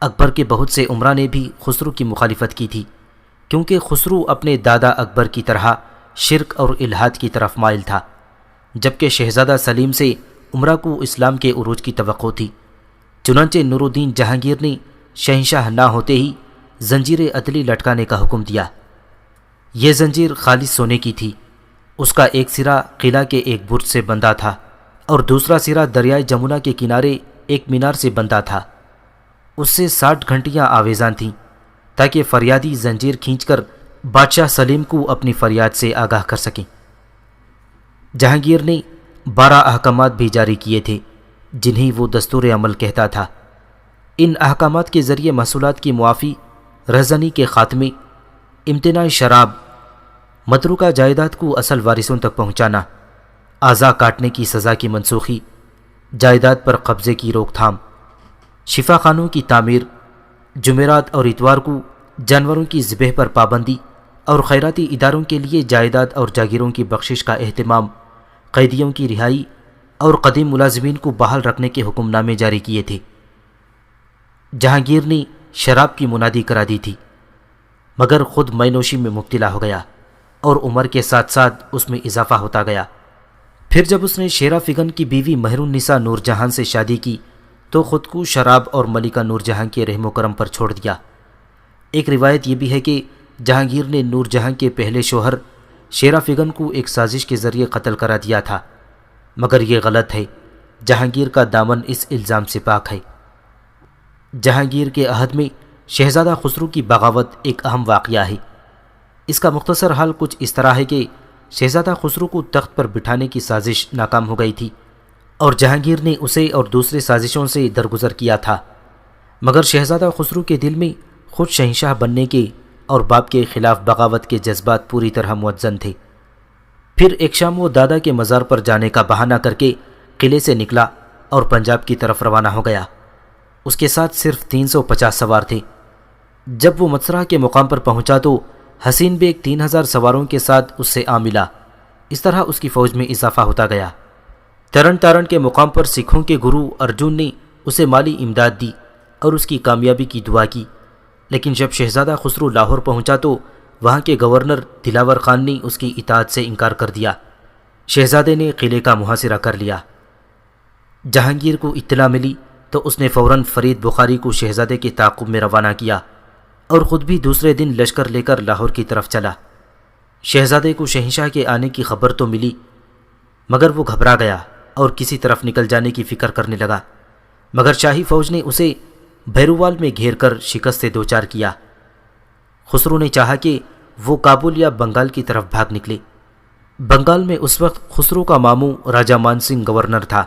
اکبر کے بہت سے امراء نے بھی خسرو کی مخالفت کی تھی، کیونکہ خسرو اپنے دادا اکبر کی طرح شرک اور الحاد کی طرف مائل تھا، جبکہ شہزادہ سلیم سے امراء کو اسلام کے عروج کی توقع تھی۔ چنانچہ نور الدین جہانگیر نے شہنشاہ نہ ہوتے ہی زنجیر عدلی لٹکانے کا حکم دیا۔ یہ زنجیر خالص سونے کی تھی، اس کا ایک سرا قلعہ کے ایک برج سے بندھا تھا اور دوسرا سرا دریائے جمنا کے کنارے ایک مینار سے بندھا تھا۔ اس سے 60 گھنٹیاں آویزان تھیں تاکہ فریادی زنجیر کھینچ کر بادشاہ سلیم کو اپنی فریاد سے آگاہ کر سکیں۔ جہانگیر نے 12 احکامات بھی جاری کیے تھے جنہیں وہ دستور عمل کہتا تھا۔ ان احکامات کے ذریعے محصولات کی معافی، رہزنی کے خاتمے، امتناع شراب، متروکہ جائیداد کو اصل وارثوں تک پہنچانا، اعضاء کاٹنے کی سزا کی منسوخی، جائیداد پر قبضے کی روک تھام، شفا خانوں کی تعمیر، جمعرات اور اتوار کو جانوروں کی ذبح پر پابندی اور خیراتی اداروں کے لیے جائیداد اور جاگیروں کی بخشش کا اہتمام، قیدیوں کی رہائی اور قدیم ملازمین کو بحال رکھنے کے حکم نامے جاری کیے تھے۔ جہانگیر نے شراب کی منادی کرا دی تھی، مگر خود مے نوشی میں مبتلا ہو گیا اور عمر کے ساتھ ساتھ اس میں اضافہ ہوتا گیا۔ پھر جب اس نے شیرا فگن کی بیوی مہر النساء نور جہاں سے شادی کی تو خود کو شراب اور ملکہ نور جہاں کے رحم و کرم پر چھوڑ دیا۔ ایک روایت یہ بھی ہے کہ جہانگیر نے نور جہاں کے پہلے شوہر شیرا فگن کو ایک سازش کے ذریعے قتل کرا دیا تھا۔ مگر یہ غلط ہے، جہانگیر کا دامن اس الزام سے پاک ہے۔ جہانگیر کے عہد میں شہزادہ خسرو کی بغاوت ایک اہم واقعہ ہے۔ اس کا مختصر حال کچھ اس طرح ہے کہ شہزادہ خسرو کو تخت پر بٹھانے کی سازش ناکام ہو گئی تھی اور جہانگیر نے اسے اور دوسرے سازشوں سے درگزر کیا تھا، مگر شہزادہ خسرو کے دل میں خود شہنشاہ بننے کے اور باپ کے خلاف بغاوت کے جذبات پوری طرح موزن تھے۔ پھر ایک شام وہ دادا کے مزار پر جانے کا بہانہ کر کے قلعے سے نکلا اور پنجاب کی طرف روانہ ہو گیا۔ اس کے ساتھ صرف 350 سوار تھے۔ جب وہ متسرہ کے مقام پر پہنچا تو حسین بیگ 3000 سواروں کے ساتھ اس سے آ ملا۔ اس طرح اس کی فوج میں اضافہ ہوتا گیا۔ ترن تارن کے مقام پر سکھوں کے گرو ارجن نے اسے مالی امداد دی اور اس کی کامیابی کی دعا کی، لیکن جب شہزادہ خسرو لاہور پہنچا تو وہاں کے گورنر دلاور خان نے اس کی اطاعت سے انکار کر دیا۔ شہزادے نے قلعے کا محاصرہ کر لیا۔ جہانگیر کو اطلاع ملی تو اس نے فوراً فرید بخاری کو شہزادے کے تعاقب میں روانہ کیا اور خود بھی دوسرے دن لشکر لے کر لاہور کی طرف چلا۔ شہزادے کو شہنشاہ کے آنے کی خبر تو ملی، مگر وہ گھبرا گیا اور کسی طرف نکل جانے کی فکر کرنے لگا، مگر شاہی فوج نے اسے بھیروال میں گھیر کر شکست سے دوچار کیا۔ خسرو نے چاہا کہ وہ کابل یا بنگال کی طرف بھاگ نکلے۔ بنگال میں اس وقت خسرو کا ماموں راجہ مان سنگھ گورنر تھا،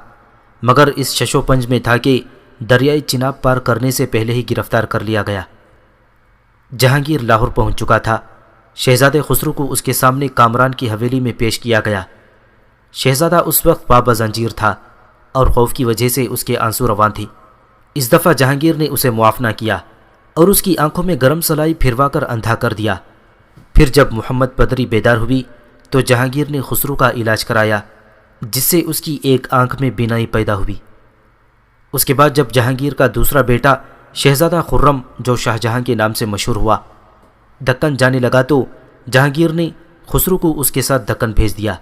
مگر اس شش و پنج میں تھا کہ دریائے چناب پار کرنے سے پہلے ہی گرفتار کر لیا گیا۔ جہانگیر لاہور پہنچ چکا تھا۔ شہزادے خسرو کو اس کے سامنے کامران کی حویلی میں پیش کیا گیا۔ شہزادہ اس وقت پابہ زنجیر تھا اور خوف کی وجہ سے اس کے آنسو رواں تھے۔ اس دفعہ جہانگیر نے اسے معاف نہ کیا اور اس کی آنکھوں میں گرم سلائی پھروا کر اندھا کر دیا۔ پھر جب محمد پدری بیدار ہوئی تو جہانگیر نے خسرو کا علاج کرایا، جس سے اس کی ایک آنکھ میں بینائی پیدا ہوئی۔ اس کے بعد جب جہانگیر کا دوسرا بیٹا شہزادہ خرم، جو شاہ جہاں کے نام سے مشہور ہوا، دکن جانے لگا تو جہانگیر نے خسرو کو اس کے ساتھ دکن بھیج دیا۔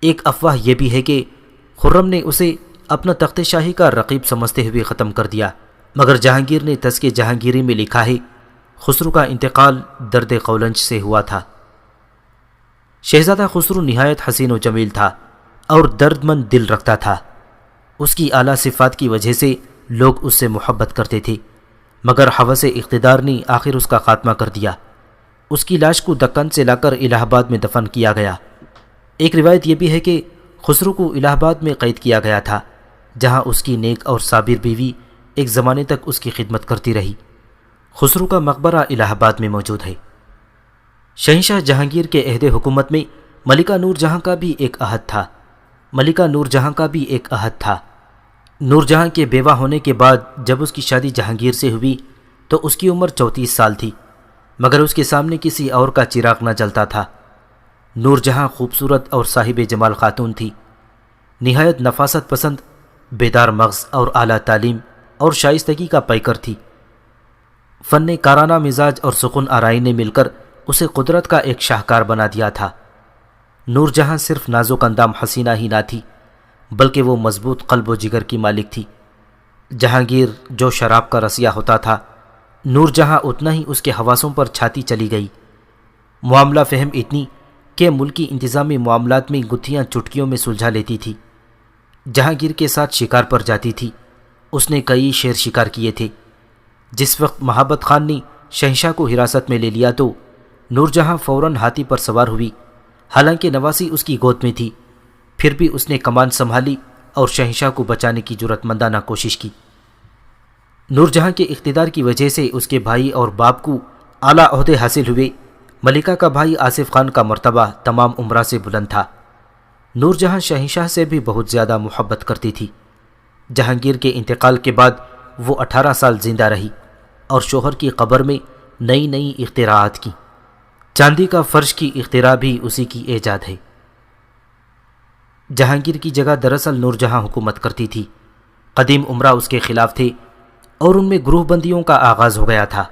ایک افواہ یہ بھی ہے کہ خرم نے اسے اپنا تخت شاہی کا رقیب سمجھتے ہوئے ختم کر دیا، مگر جہانگیر نے تذکرہ جہانگیری میں لکھا ہے خسرو کا انتقال درد قولنج سے ہوا تھا۔ شہزادہ خسرو نہایت حسین و جمیل تھا اور درد مند دل رکھتا تھا۔ اس کی اعلیٰ صفات کی وجہ سے لوگ اس سے محبت کرتے تھے، مگر ہوس اقتدار نے آخر اس کا خاتمہ کر دیا۔ اس کی لاش کو دکن سے لا کر الہ آباد میں دفن کیا گیا۔ ایک روایت یہ بھی ہے کہ خسرو کو الہ آباد میں قید کیا گیا تھا، جہاں اس کی نیک اور صابر بیوی ایک زمانے تک اس کی خدمت کرتی رہی۔ خسرو کا مقبرہ الہ آباد میں موجود ہے۔ شہنشاہ جہانگیر کے عہد حکومت میں ملکہ نور جہاں کا بھی ایک عہد تھا۔ نور جہاں کے بیوہ ہونے کے بعد جب اس کی شادی جہانگیر سے ہوئی تو اس کی عمر 34 سال تھی، مگر اس کے سامنے کسی اور کا چراغ نہ جلتا تھا۔ نور جہاں خوبصورت اور صاحب جمال خاتون تھی، نہایت نفاست پسند، بیدار مغز اور اعلیٰ تعلیم اور شائستگی کا پیکر تھی۔ فن کارانہ مزاج اور سکون آرائی نے مل کر اسے قدرت کا ایک شاہکار بنا دیا تھا۔ نور جہاں صرف نازک اندام حسینہ ہی نہ تھی، بلکہ وہ مضبوط قلب و جگر کی مالک تھی۔ جہانگیر جو شراب کا رسیہ ہوتا تھا، نور جہاں اتنا ہی اس کے حواسوں پر چھاتی چلی گئی۔ معاملہ فہم اتنی کہ ملکی انتظامی معاملات میں گتھیاں چٹکیوں میں سلجھا لیتی تھی۔ جہانگیر کے ساتھ شکار پر جاتی تھی۔ اس نے کئی شیر شکار کیے تھے۔ جس وقت مہابت خان نے شہنشاہ کو حراست میں لے لیا تو نور جہاں فوراً ہاتھی پر سوار ہوئی۔ حالانکہ نواسی اس کی گود میں تھی، پھر بھی اس نے کمان سنبھالی اور شہنشاہ کو بچانے کی جرأت مندانہ کوشش کی۔ نور جہاں کے اقتدار کی وجہ سے اس کے بھائی اور باپ کو اعلیٰ عہدے حاصل ہوئے۔ ملکہ کا بھائی آصف خان کا مرتبہ تمام عمرہ سے بلند تھا۔ نور جہاں شہنشاہ سے بھی بہت زیادہ محبت کرتی تھی۔ جہانگیر کے انتقال کے بعد وہ 18 سال زندہ رہی اور شوہر کی قبر میں نئی اختراعات کی۔ چاندی کا فرش کی اختراع بھی اسی کی ایجاد ہے۔ جہانگیر کی جگہ دراصل نور جہاں حکومت کرتی تھی۔ قدیم عمرہ اس کے خلاف تھے اور ان میں گروہ بندیوں کا آغاز ہو گیا تھا۔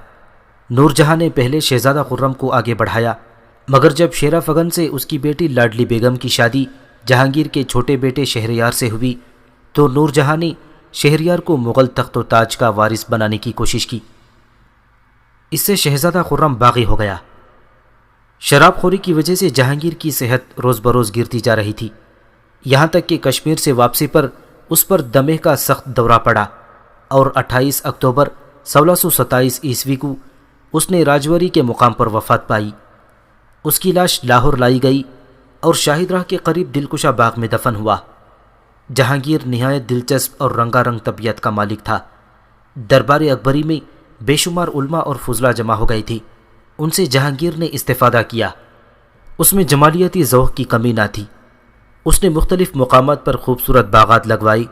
نور جہاں نے پہلے شہزادہ خرم کو آگے بڑھایا، مگر جب شیرا فگن سے اس کی بیٹی لاڈلی بیگم کی شادی جہانگیر کے چھوٹے بیٹے شہریار سے ہوئی تو نور جہاں نے شہریار کو مغل تخت و تاج کا وارث بنانے کی کوشش کی۔ اس سے شہزادہ خرم باغی ہو گیا۔ شراب خوری کی وجہ سے جہانگیر کی صحت روز بروز گرتی جا رہی تھی۔ یہاں تک کہ کشمیر سے واپسی پر اس پر دمے کا سخت دورہ پڑا اور 28 اکتوبر 1627 عیسوی کو اس نے راجوری کے مقام پر وفات پائی۔ اس کی لاش لاہور لائی گئی اور شاہد راہ کے قریب دلکشا باغ میں دفن ہوا۔ جہانگیر نہایت دلچسپ اور رنگا رنگ طبیعت کا مالک تھا۔ دربار اکبری میں بے شمار علماء اور فضلاء جمع ہو گئی تھی، ان سے جہانگیر نے استفادہ کیا۔ اس میں جمالیاتی ذوق کی کمی نہ تھی۔ اس نے مختلف مقامات پر خوبصورت باغات لگوائی۔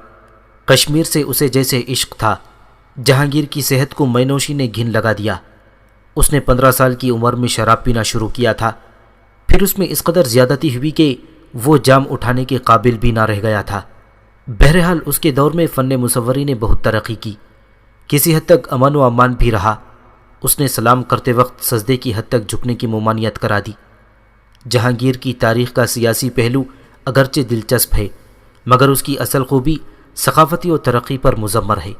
کشمیر سے اسے جیسے عشق تھا۔ جہانگیر کی صحت کو مینوشی نے گھن لگا دیا۔ اس نے 15 سال کی عمر میں شراب پینا شروع کیا تھا، پھر اس میں اس قدر زیادتی ہوئی کہ وہ جام اٹھانے کے قابل بھی نہ رہ گیا تھا۔ بہرحال اس کے دور میں فن مصوری نے بہت ترقی کی، کسی حد تک امن و امان بھی رہا۔ اس نے سلام کرتے وقت سجدے کی حد تک جھکنے کی ممانعت کرا دی۔ جہانگیر کی تاریخ کا سیاسی پہلو اگرچہ دلچسپ ہے، مگر اس کی اصل خوبی ثقافتی و ترقی پر مضمر ہے۔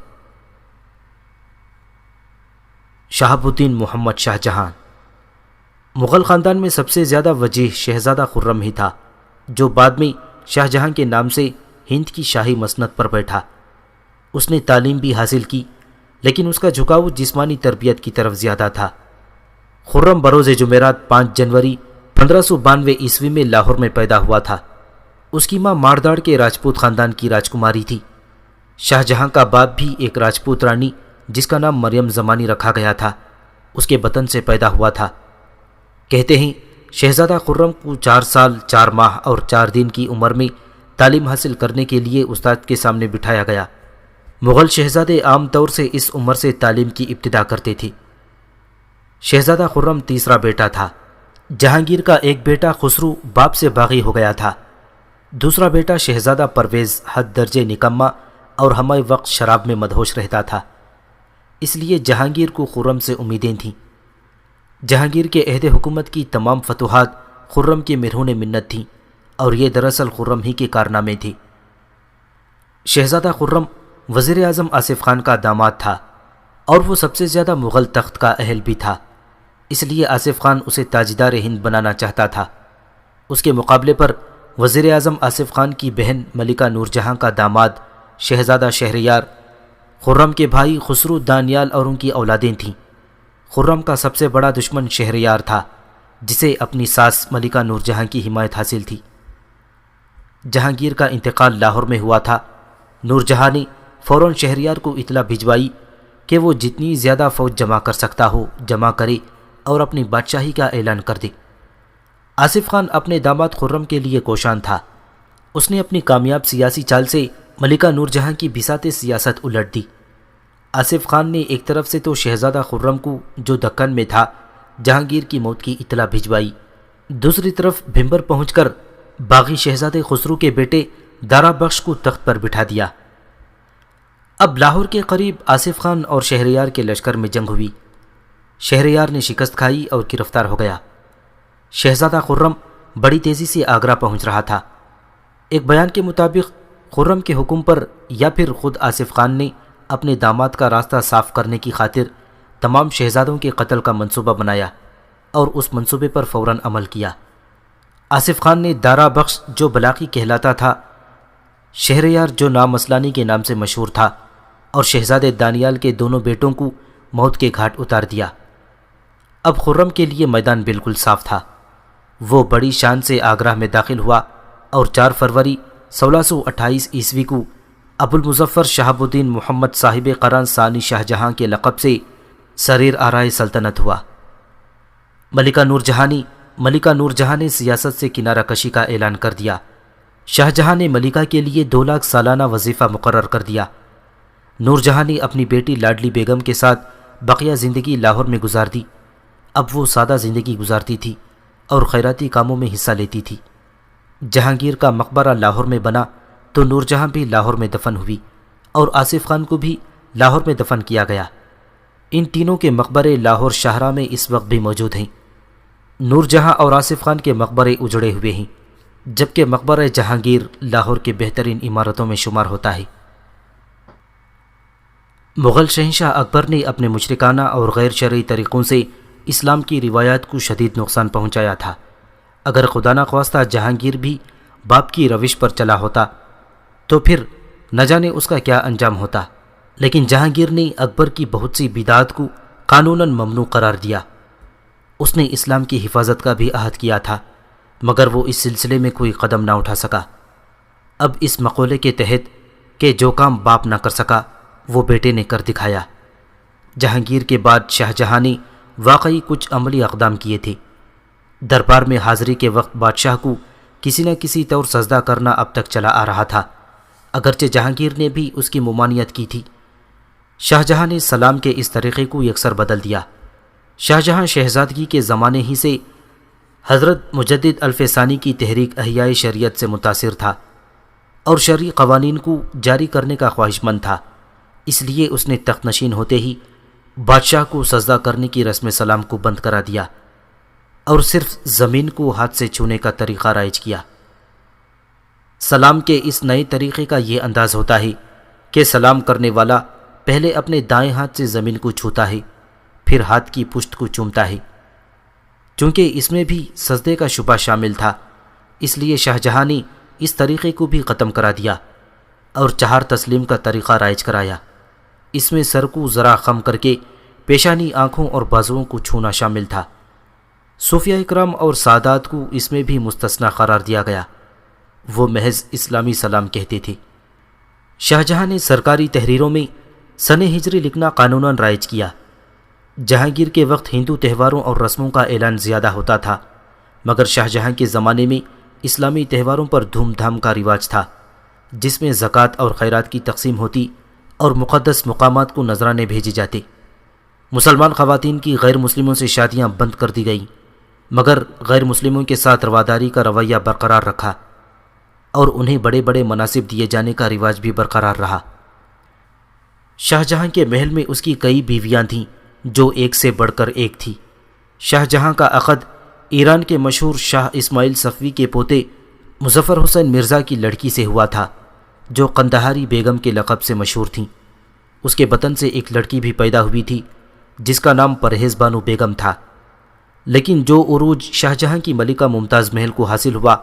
شہاب الدین محمد شاہ جہاں۔ مغل خاندان میں سب سے زیادہ وجیح شہزادہ خرم ہی تھا، جو بعد میں شاہ جہاں کے نام سے ہند کی شاہی مسند پر بیٹھا۔ اس نے تعلیم بھی حاصل کی، لیکن اس کا جھکاؤ جسمانی تربیت کی طرف زیادہ تھا۔ خرم بروز جمعرات 5 جنوری 1592 عیسوی میں لاہور میں پیدا ہوا تھا۔ اس کی ماں مارداڑ کے راجپوت خاندان کی راجکماری تھی۔ شاہ جہاں کا باپ بھی ایک راجپوت رانی جس کا نام مریم زمانی رکھا گیا تھا، اس کے بطن سے پیدا ہوا تھا۔ کہتے ہیں شہزادہ خرم کو 4 سال 4 ماہ اور 4 دن کی عمر میں تعلیم حاصل کرنے کے لیے استاد کے سامنے بٹھایا گیا۔ مغل شہزادے عام طور سے اس عمر سے تعلیم کی ابتدا کرتے تھے۔ شہزادہ خرم تیسرا بیٹا تھا۔ جہانگیر کا ایک بیٹا خسرو باپ سے باغی ہو گیا تھا۔ دوسرا بیٹا شہزادہ پرویز حد درجے نکما اور ہمہ وقت شراب میں مدہوش رہتا تھا، اس لیے جہانگیر کو خرم سے امیدیں تھیں۔ جہانگیر کے عہد حکومت کی تمام فتوحات خرم کے مرہون منت تھیں، اور یہ دراصل خرم ہی کے کارنامے تھے۔ شہزادہ خرم وزیر اعظم آصف خان کا داماد تھا، اور وہ سب سے زیادہ مغل تخت کا اہل بھی تھا، اس لیے آصف خان اسے تاجدار ہند بنانا چاہتا تھا۔ اس کے مقابلے پر وزیر اعظم آصف خان کی بہن ملکہ نور جہاں کا داماد شہزادہ شہریار، خرم کے بھائی خسرو دانیال اور ان کی اولادیں تھیں۔ خرم کا سب سے بڑا دشمن شہریار تھا، جسے اپنی ساس ملکہ نور جہاں کی حمایت حاصل تھی۔ جہانگیر کا انتقال لاہور میں ہوا تھا۔ نور جہاں نے فوراً شہریار کو اطلاع بھجوائی کہ وہ جتنی زیادہ فوج جمع کر سکتا ہو جمع کرے اور اپنی بادشاہی کا اعلان کر دے۔ آصف خان اپنے داماد خرم کے لیے کوشاں تھا۔ اس نے اپنی کامیاب سیاسی چال سے ملکہ نور جہاں کی بساط سیاست الٹ دی۔ آصف خان نے ایک طرف سے تو شہزادہ خرم کو، جو دکن میں تھا، جہانگیر کی موت کی اطلاع بھجوائی، دوسری طرف بھمبر پہنچ کر باغی شہزادے خسرو کے بیٹے دارا بخش کو تخت پر بٹھا دیا۔ اب لاہور کے قریب آصف خان اور شہریار کے لشکر میں جنگ ہوئی۔ شہریار نے شکست کھائی اور گرفتار ہو گیا۔ شہزادہ خرم بڑی تیزی سے آگرہ پہنچ رہا تھا۔ ایک بیان کے مطابق خرم کے حکم پر یا پھر خود آصف خان نے اپنے داماد کا راستہ صاف کرنے کی خاطر تمام شہزادوں کے قتل کا منصوبہ بنایا اور اس منصوبے پر فوراً عمل کیا۔ آصف خان نے دارا بخش، جو بلاقی کہلاتا تھا، شہریار، جو نام اسلانی کے نام سے مشہور تھا، اور شہزادے دانیال کے دونوں بیٹوں کو موت کے گھاٹ اتار دیا۔ اب خرم کے لیے میدان بالکل صاف تھا۔ وہ بڑی شان سے آگرہ میں داخل ہوا اور 4 فروری 1628 عیسوی کو ابو المظفر شہاب الدین محمد صاحب قران ثانی شاہ جہاں کے لقب سے سریر آرائے سلطنت ہوا۔ ملکہ نور جہاں نے سیاست سے کنارہ کشی کا اعلان کر دیا۔ شاہ جہاں نے ملکہ کے لیے 2 لاکھ سالانہ وظیفہ مقرر کر دیا۔ نور جہاں نے اپنی بیٹی لاڈلی بیگم کے ساتھ بقیہ زندگی لاہور میں گزار دی۔ اب وہ سادہ زندگی گزارتی تھی اور خیراتی کاموں میں حصہ لیتی تھی۔ جہانگیر کا مقبرہ لاہور میں بنا تو نور جہاں بھی لاہور میں دفن ہوئی اور آصف خان کو بھی لاہور میں دفن کیا گیا۔ ان تینوں کے مقبرے لاہور شاہراہ میں اس وقت بھی موجود ہیں۔ نور جہاں اور آصف خان کے مقبرے اجڑے ہوئے ہیں، جبکہ مقبرہ جہانگیر لاہور کے بہترین عمارتوں میں شمار ہوتا ہے۔ مغل شہنشاہ اکبر نے اپنے مشرکانہ اور غیر شرعی طریقوں سے اسلام کی روایات کو شدید نقصان پہنچایا تھا۔ اگر خدا نخواستہ جہانگیر بھی باپ کی روش پر چلا ہوتا تو پھر نہ جانے اس کا کیا انجام ہوتا، لیکن جہانگیر نے اکبر کی بہت سی بدعات کو قانوناً ممنوع قرار دیا۔ اس نے اسلام کی حفاظت کا بھی عہد کیا تھا، مگر وہ اس سلسلے میں کوئی قدم نہ اٹھا سکا۔ اب اس مقولے کے تحت کہ جو کام باپ نہ کر سکا وہ بیٹے نے کر دکھایا۔ جہانگیر کے بعد شاہ جہاں نے واقعی کچھ عملی اقدام کیے تھے۔ دربار میں حاضری کے وقت بادشاہ کو کسی نہ کسی طور سجدہ کرنا اب تک چلا آ رہا تھا، اگرچہ جہانگیر نے بھی اس کی ممانعت کی تھی۔ شاہ جہاں نے سلام کے اس طریقے کو یکسر بدل دیا۔ شاہ جہاں شہزادگی کے زمانے ہی سے حضرت مجدد الف ثانی کی تحریک احیاء شریعت سے متاثر تھا اور شرعی قوانین کو جاری کرنے کا خواہش مند تھا، اس لیے اس نے تخت نشین ہوتے ہی بادشاہ کو سجدہ کرنے کی رسم سلام کو بند کرا دیا اور صرف زمین کو ہاتھ سے چھونے کا طریقہ رائج کیا۔ سلام کے اس نئے طریقے کا یہ انداز ہوتا ہے کہ سلام کرنے والا پہلے اپنے دائیں ہاتھ سے زمین کو چھوتا ہے، پھر ہاتھ کی پشت کو چومتا ہے۔ چونکہ اس میں بھی سجدے کا شبہ شامل تھا، اس لیے شاہ جہاں نے اس طریقے کو بھی ختم کرا دیا اور چہار تسلیم کا طریقہ رائج کرایا۔ اس میں سر کو ذرا خم کر کے پیشانی، آنکھوں اور بازوؤں کو چھونا شامل تھا۔ صوفیہ اکرام اور سادات کو اس میں بھی مستثنی قرار دیا گیا، وہ محض اسلامی سلام کہتے تھے۔ شاہ جہاں نے سرکاری تحریروں میں سن ہجری لکھنا قانوناً رائج کیا۔ جہانگیر کے وقت ہندو تہواروں اور رسموں کا اعلان زیادہ ہوتا تھا، مگر شاہ جہاں کے زمانے میں اسلامی تہواروں پر دھوم دھام کا رواج تھا، جس میں زکوٰۃ اور خیرات کی تقسیم ہوتی اور مقدس مقامات کو نذرانے بھیجے جاتے۔ مسلمان خواتین کی غیر مسلموں سے شادیاں بند کر دی گئیں، مگر غیر مسلموں کے ساتھ رواداری کا رویہ برقرار رکھا اور انہیں بڑے بڑے مناصب دیے جانے کا رواج بھی برقرار رہا۔ شاہ جہاں کے محل میں اس کی کئی بیویاں تھیں جو ایک سے بڑھ کر ایک تھی۔ شاہ جہاں کا عقد ایران کے مشہور شاہ اسماعیل صفوی کے پوتے مظفر حسین مرزا کی لڑکی سے ہوا تھا، جو قندہاری بیگم کے لقب سے مشہور تھیں۔ اس کے بطن سے ایک لڑکی بھی پیدا ہوئی تھی جس کا نام پرہیز بانو بیگم تھا، لیکن جو عروج شاہ جہاں کی ملکہ ممتاز محل کو حاصل ہوا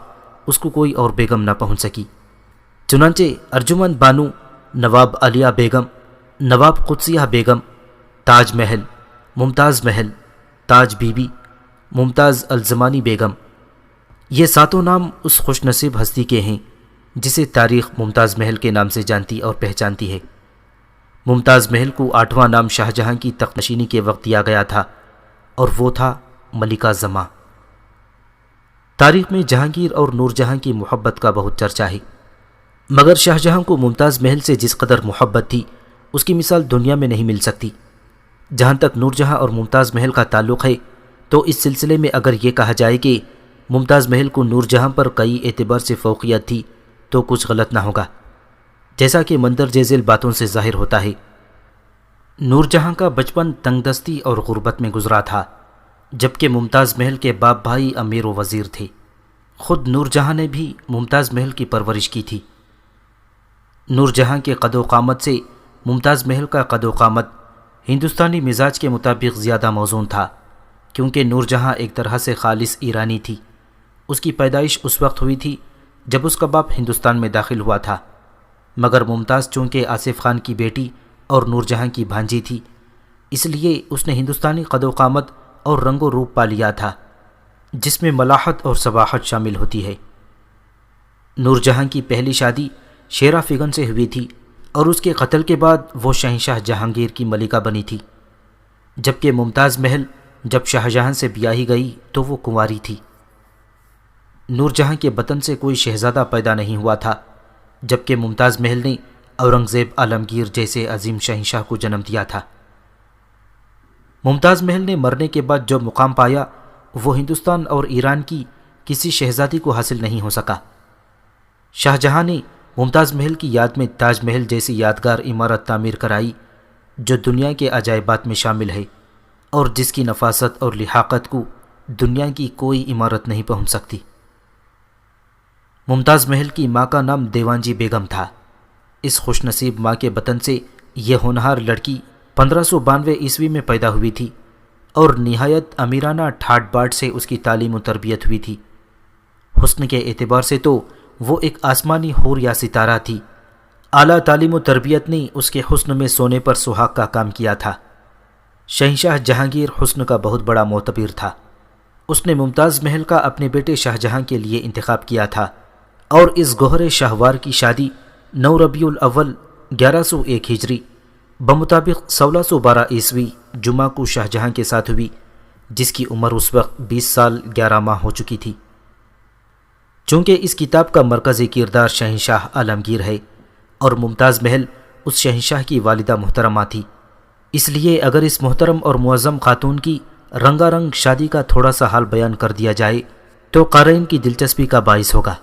اس کو کوئی اور بیگم نہ پہنچ سکی۔ چنانچہ ارجمند بانو، نواب علیہ بیگم، نواب قدسیہ بیگم، تاج محل، ممتاز محل، تاج بی بی، ممتاز الزمانی بیگم، یہ ساتوں نام اس خوش نصیب ہستی کے ہیں جسے تاریخ ممتاز محل کے نام سے جانتی اور پہچانتی ہے۔ ممتاز محل کو 8واں نام شاہ جہاں کی تخت نشینی کے وقت دیا گیا تھا اور وہ تھا ملکہ زماں۔ تاریخ میں جہانگیر اور نور جہاں کی محبت کا بہت چرچا ہے، مگر شاہ جہاں کو ممتاز محل سے جس قدر محبت تھی اس کی مثال دنیا میں نہیں مل سکتی۔ جہاں تک نور جہاں اور ممتاز محل کا تعلق ہے تو اس سلسلے میں اگر یہ کہا جائے کہ ممتاز محل کو نور جہاں پر کئی اعتبار سے فوقیت تھی تو کچھ غلط نہ ہوگا، جیسا کہ مندرجہ ذیل باتوں سے ظاہر ہوتا ہے۔ نور جہاں کا بچپن تنگ دستی اور غربت میں گزرا تھا، جبکہ ممتاز محل کے باپ بھائی امیر و وزیر تھے۔ خود نور جہاں نے بھی ممتاز محل کی پرورش کی تھی۔ نور جہاں کے قد و قامت سے ممتاز محل کا قد و قامت ہندوستانی مزاج کے مطابق زیادہ موزون تھا، کیونکہ نور جہاں ایک طرح سے خالص ایرانی تھی۔ اس کی پیدائش اس وقت ہوئی تھی جب اس کا باپ ہندوستان میں داخل ہوا تھا، مگر ممتاز چونکہ آصف خان کی بیٹی اور نور جہاں کی بھانجی تھی، اس لیے اس نے ہندوستانی قد و قامت اور رنگ و روپ پا لیا تھا، جس میں ملاحت اور صباحت شامل ہوتی ہے۔ نور جہاں کی پہلی شادی شیرا فگن سے ہوئی تھی اور اس کے قتل کے بعد وہ شہنشاہ جہانگیر کی ملکہ بنی تھی، جبکہ ممتاز محل جب شاہ جہاں سے بیاہی گئی تو وہ کنواری تھی۔ نور جہاں کے بطن سے کوئی شہزادہ پیدا نہیں ہوا تھا، جبکہ ممتاز محل نے اورنگزیب عالمگیر جیسے عظیم شہنشاہ کو جنم دیا تھا۔ ممتاز محل نے مرنے کے بعد جو مقام پایا وہ ہندوستان اور ایران کی کسی شہزادی کو حاصل نہیں ہو سکا۔ شاہ جہاں نے ممتاز محل کی یاد میں تاج محل جیسی یادگار عمارت تعمیر کرائی جو دنیا کے عجائبات میں شامل ہے اور جس کی نفاست اور لحاقت کو دنیا کی کوئی عمارت نہیں پہنچ سکتی۔ ممتاز محل کی ماں کا نام دیوانجی بیگم تھا۔ اس خوش نصیب ماں کے بطن سے یہ ہونہار لڑکی 1592 عیسوی میں پیدا ہوئی تھی اور نہایت امیرانہ ٹھاٹ باٹ سے اس کی تعلیم و تربیت ہوئی تھی۔ حسن کے اعتبار سے تو وہ ایک آسمانی حور یا ستارہ تھی۔ اعلیٰ تعلیم و تربیت نے اس کے حسن میں سونے پر سہاگ کا کام کیا تھا۔ شہنشاہ جہانگیر حسن کا بہت بڑا معتبر تھا۔ اس نے ممتاز محل کا اپنے بیٹے شاہ جہاں کے لیے انتخاب کیا تھا، اور اس گوہر شاہوار کی شادی 9 ربیع الاول 1101 ہجری بمطابق 1612 عیسوی جمعہ کو شاہ جہاں کے ساتھ ہوئی، جس کی عمر اس وقت 20 سال 11 ماہ ہو چکی تھی۔ چونکہ اس کتاب کا مرکزی کردار شہنشاہ عالمگیر ہے اور ممتاز محل اس شہنشاہ کی والدہ محترمہ تھی، اس لیے اگر اس محترم اور معظم خاتون کی رنگا رنگ شادی کا تھوڑا سا حال بیان کر دیا جائے تو قارئین کی دلچسپی کا باعث ہوگا۔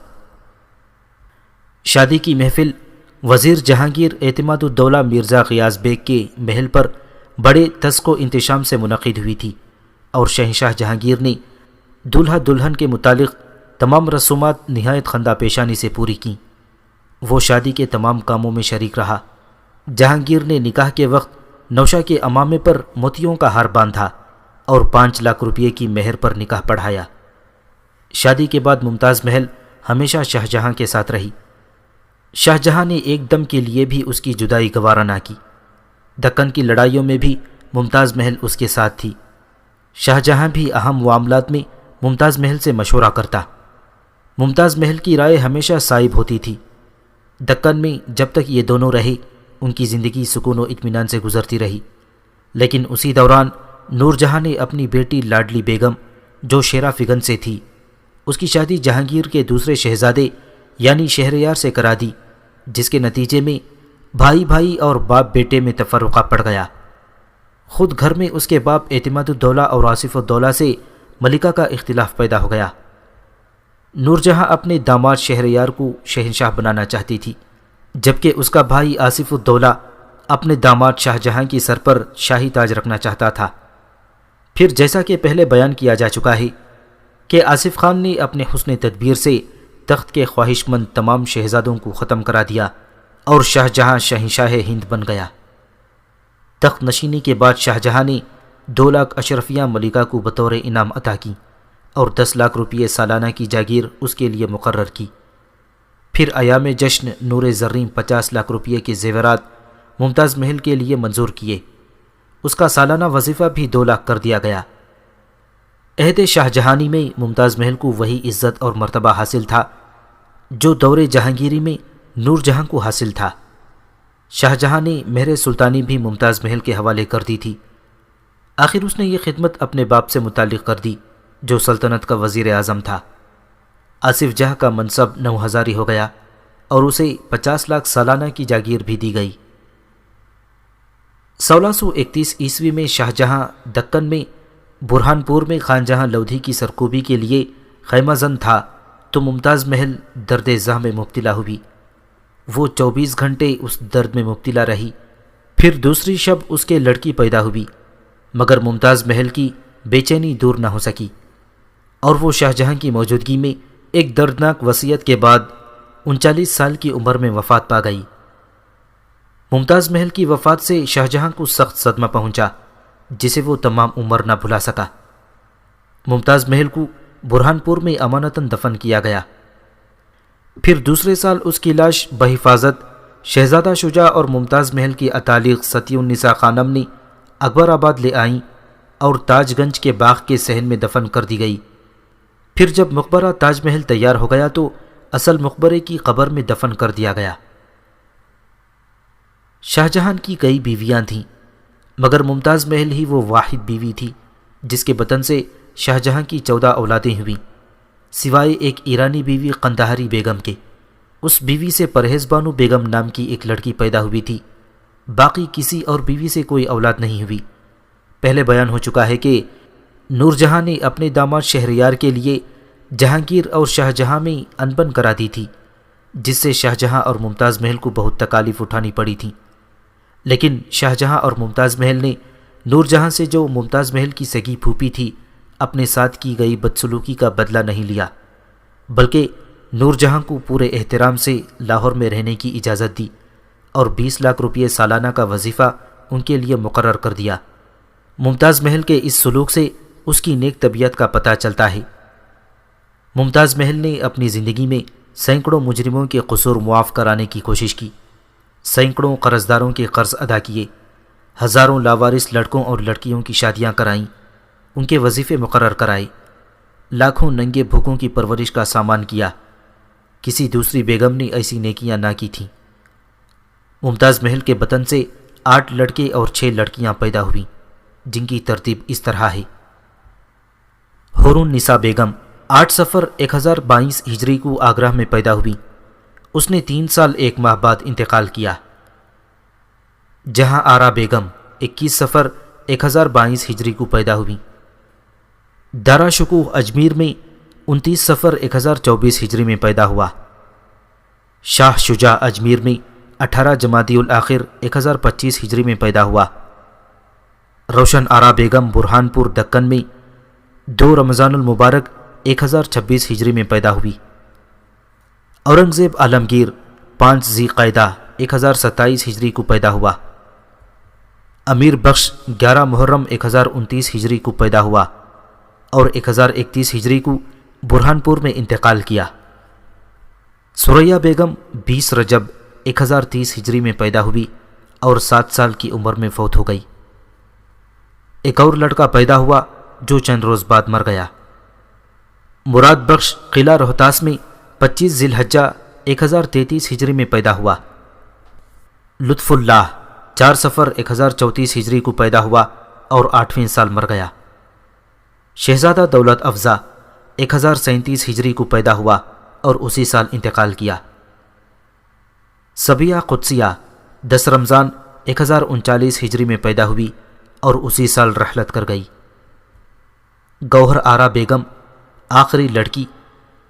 شادی کی محفل وزیر جہانگیر اعتماد الدولہ مرزا غیاث بیگ کے محل پر بڑے تزک و انتشام سے منعقد ہوئی تھی، اور شہنشاہ جہانگیر نے دولہا دلہن کے متعلق تمام رسومات نہایت خندہ پیشانی سے پوری کیں۔ وہ شادی کے تمام کاموں میں شریک رہا۔ جہانگیر نے نکاح کے وقت نوشہ کے امامے پر موتیوں کا ہار باندھا اور 5 لاکھ روپے کی مہر پر نکاح پڑھایا۔ شادی کے بعد ممتاز محل ہمیشہ شاہ جہاں کے ساتھ رہی۔ شاہ جہاں نے ایک دم کے لیے بھی اس کی جدائی گوارا نہ کی۔ دکن کی لڑائیوں میں بھی ممتاز محل اس کے ساتھ تھی۔ شاہ جہاں بھی اہم معاملات میں ممتاز محل سے مشورہ کرتا۔ ممتاز محل کی رائے ہمیشہ صائب ہوتی تھی۔ دکن میں جب تک یہ دونوں رہے ان کی زندگی سکون و اطمینان سے گزرتی رہی، لیکن اسی دوران نور جہاں نے اپنی بیٹی لاڈلی بیگم جو شیرا فگن سے تھی، اس کی شادی جہانگیر کے دوسرے شہزادے یعنی شہریار سے کرا دی، جس کے نتیجے میں بھائی بھائی اور باپ بیٹے میں تفرقہ پڑ گیا۔ خود گھر میں اس کے باپ اعتماد الدولہ اور آصف الدولہ سے ملکہ کا اختلاف پیدا ہو گیا۔ نور جہاں اپنے داماد شہریار کو شہنشاہ بنانا چاہتی تھی، جبکہ اس کا بھائی آصف الدولہ اپنے داماد شاہ جہاں کی سر پر شاہی تاج رکھنا چاہتا تھا۔ پھر جیسا کہ پہلے بیان کیا جا چکا ہے کہ آصف خان نے اپنے حسن تدبیر سے تخت کے خواہش مند تمام شہزادوں کو ختم کرا دیا اور شاہ جہاں شہنشاہ ہند بن گیا۔ تخت نشینی کے بعد شاہ جہاں نے 2 لاکھ اشرفیہ ملکہ کو بطور انعام عطا کی اور 10 لاکھ روپے سالانہ کی جاگیر اس کے لیے مقرر کی۔ پھر ایام جشن نور زریں 50 لاکھ روپے کے زیورات ممتاز محل کے لیے منظور کیے۔ اس کا سالانہ وظیفہ بھی 2 لاکھ کر دیا گیا۔ عہد شاہ جہانی میں ممتاز محل کو وہی عزت اور مرتبہ حاصل تھا جو دور جہانگیری میں نور جہاں کو حاصل تھا۔ شاہ جہاں نے مہر سلطانی بھی ممتاز محل کے حوالے کر دی تھی۔ آخر اس نے یہ خدمت اپنے باپ سے متعلق کر دی جو سلطنت کا وزیر اعظم تھا۔ آصف جاہ کا منصب 9000 ہو گیا اور اسے 50 لاکھ سالانہ کی جاگیر بھی دی گئی۔ 1631 عیسوی میں شاہ جہاں دکن میں برہان پور میں خان جہاں لودھی کی سرکوبی کے لیے خیمہ زن تھا تو ممتاز محل درد زہ میں مبتلا ہوئی۔ وہ 24 گھنٹے اس درد میں مبتلا رہی۔ پھر دوسری شب اس کے لڑکی پیدا ہوئی، مگر ممتاز محل کی بے چینی دور نہ ہو سکی اور وہ شاہ جہاں کی موجودگی میں ایک دردناک وصیت کے بعد 39 سال کی عمر میں وفات پا گئی۔ ممتاز محل کی وفات سے شاہ جہاں کو سخت صدمہ پہنچا جسے وہ تمام عمر نہ بھلا سکا۔ ممتاز محل کو برہان پور میں امانتاً دفن کیا گیا۔ پھر دوسرے سال اس کی لاش بحفاظت شہزادہ شجاع اور ممتاز محل کی اتالق ستی النساء خانم نے اکبر آباد لے آئیں اور تاج گنج کے باغ کے صحن میں دفن کر دی گئی۔ پھر جب مقبرہ تاج محل تیار ہو گیا تو اصل مقبرے کی قبر میں دفن کر دیا گیا۔ شاہ جہاں کی کئی بیویاں تھیں، مگر ممتاز محل ہی وہ واحد بیوی تھی جس کے بطن سے شاہ جہاں کی 14 اولادیں ہوئیں، سوائے ایک ایرانی بیوی قندہاری بیگم کے۔ اس بیوی سے پرہیز بانو بیگم نام کی ایک لڑکی پیدا ہوئی تھی، باقی کسی اور بیوی سے کوئی اولاد نہیں ہوئی۔ پہلے بیان ہو چکا ہے کہ نور جہاں نے اپنے داماد شہریار کے لیے جہانگیر اور شاہ جہاں میں انبن کرا دی تھی، جس سے شاہ جہاں اور ممتاز محل کو بہت تکالیف اٹھانی پڑی تھیں۔ لیکن شاہ جہاں اور ممتاز محل نے نور جہاں سے جو ممتاز محل کی سگی پھوپھی تھی اپنے ساتھ کی گئی بدسلوکی کا بدلہ نہیں لیا، بلکہ نور جہاں کو پورے احترام سے لاہور میں رہنے کی اجازت دی اور 20 لاکھ روپے سالانہ کا وظیفہ ان کے لیے مقرر کر دیا۔ ممتاز محل کے اس سلوک سے اس کی نیک طبیعت کا پتہ چلتا ہے۔ ممتاز محل نے اپنی زندگی میں سینکڑوں مجرموں کے قصور معاف کرانے کی کوشش کی، سینکڑوں قرضداروں کے قرض ادا کیے، ہزاروں لاوارث لڑکوں اور لڑکیوں کی شادیاں کرائیں، ان کے وظیفے مقرر کرائے، لاکھوں ننگے بھوکوں کی پرورش کا سامان کیا۔ کسی دوسری بیگم نے ایسی نیکیاں نہ کی تھیں۔ ممتاز محل کے بطن سے 8 لڑکے اور 6 لڑکیاں پیدا ہوئیں، جن کی ترتیب اس طرح ہے: حور النساء بیگم 8 صفر 1022 ہجری کو آگرہ میں پیدا ہوئی، اس نے 3 سال 1 ماہ بعد انتقال کیا۔ جہاں آرا بیگم 21 صفر 1022 ہجری کو پیدا ہوئی۔ دارا شکوہ اجمیر میں 29 صفر 1024 ہجری میں پیدا ہوا۔ شاہ شجاع اجمیر میں 18 جمادی الاخر 1025 ہجری میں پیدا ہوا۔ روشن آرا بیگم برہان پور دکن میں 2 رمضان المبارک 1026 ہجری میں پیدا ہوئی۔ اورنگزیب عالمگیر 5 ذی قعدہ 1027 ہجری کو پیدا ہوا۔ امیر بخش 11 محرم 1029 ہجری کو پیدا ہوا اور 1031 ہجری کو برہان پور میں انتقال کیا۔ سریا بیگم 20 رجب 1030 ہجری میں پیدا ہوئی اور 7 سال کی عمر میں فوت ہو گئی۔ ایک اور لڑکا پیدا ہوا جو چند روز بعد مر گیا۔ مراد بخش قلعہ روہتاس میں 25 ذی الحجہ 1033 ہجری میں پیدا ہوا۔ لطف اللہ 4 صفر 1034 ہجری کو پیدا ہوا اور 8ویں سال مر گیا۔ شہزادہ دولت افزا 1037 ہجری کو پیدا ہوا اور اسی سال انتقال کیا۔ صبیہ قدسیہ 10 رمضان 1039 ہجری میں پیدا ہوئی اور اسی سال رحلت کر گئی۔ گوہر آرا بیگم آخری لڑکی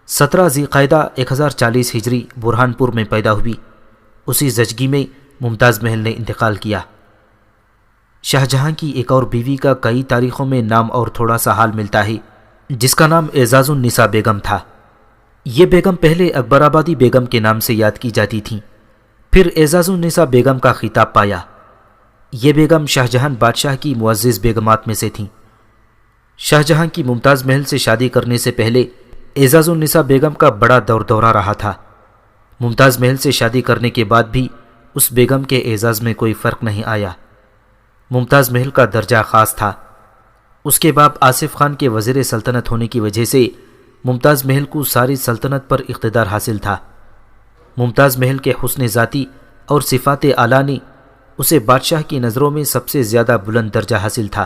17 ذی قعدہ 1040 ہجری برہان پور میں پیدا ہوئی، اسی زچگی میں ممتاز محل نے انتقال کیا۔ شاہجہاں کی ایک اور بیوی کا کئی تاریخوں میں نام اور تھوڑا سا حال ملتا ہے، جس کا نام اعزاز النساء بیگم تھا۔ یہ بیگم پہلے اکبر آبادی بیگم کے نام سے یاد کی جاتی تھیں، پھر اعزاز النساء بیگم کا خطاب پایا۔ یہ بیگم شاہجہاں بادشاہ کی معزز بیگمات میں سے تھیں۔ شاہجہاں کی ممتاز محل سے شادی کرنے سے پہلے اعزاز النساء بیگم کا بڑا دور دورہ رہا تھا۔ ممتاز محل سے شادی کرنے کے بعد بھی اس بیگم کے اعزاز میں کوئی فرق نہیں آیا۔ ممتاز محل کا درجہ خاص تھا۔ اس کے باپ آصف خان کے وزیر سلطنت ہونے کی وجہ سے ممتاز محل کو ساری سلطنت پر اقتدار حاصل تھا۔ ممتاز محل کے حسن ذاتی اور صفات اعلیٰ نے اسے بادشاہ کی نظروں میں سب سے زیادہ بلند درجہ حاصل تھا،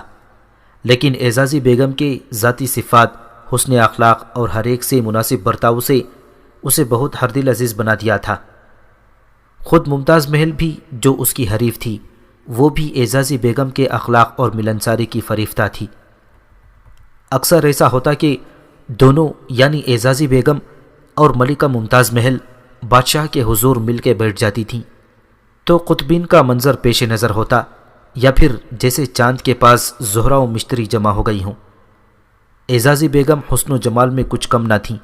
لیکن اعزازی بیگم کے ذاتی صفات، حسن اخلاق اور ہر ایک سے مناسب برتاؤ سے اسے بہت ہر دل عزیز بنا دیا تھا۔ خود ممتاز محل بھی جو اس کی حریف تھی، وہ بھی اعزازی بیگم کے اخلاق اور ملنساری کی فریفتہ تھی۔ اکثر ایسا ہوتا کہ دونوں یعنی اعزازی بیگم اور ملکہ ممتاز محل بادشاہ کے حضور مل کے بیٹھ جاتی تھیں تو قطبین کا منظر پیش نظر ہوتا، یا پھر جیسے چاند کے پاس زہرہ و مشتری جمع ہو گئی ہوں۔ اعزازی بیگم حسن و جمال میں کچھ کم نہ تھیں،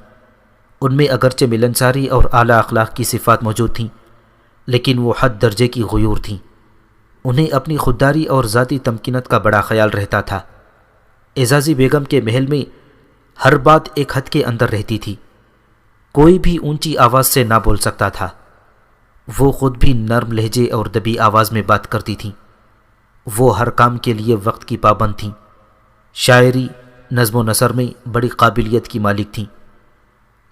ان میں اگرچہ ملنساری اور اعلیٰ اخلاق کی صفات موجود تھیں، لیکن وہ حد درجے کی غیور تھیں۔ انہیں اپنی خودداری اور ذاتی تمکنت کا بڑا خیال رہتا تھا۔ اعزازی بیگم کے محل میں ہر بات ایک حد کے اندر رہتی تھی، کوئی بھی اونچی آواز سے نہ بول سکتا تھا۔ وہ خود بھی نرم لہجے اور دبی آواز میں بات کرتی تھیں۔ وہ ہر کام کے لیے وقت کی پابند تھیں۔ شاعری، نظم و نثر میں بڑی قابلیت کی مالک تھیں۔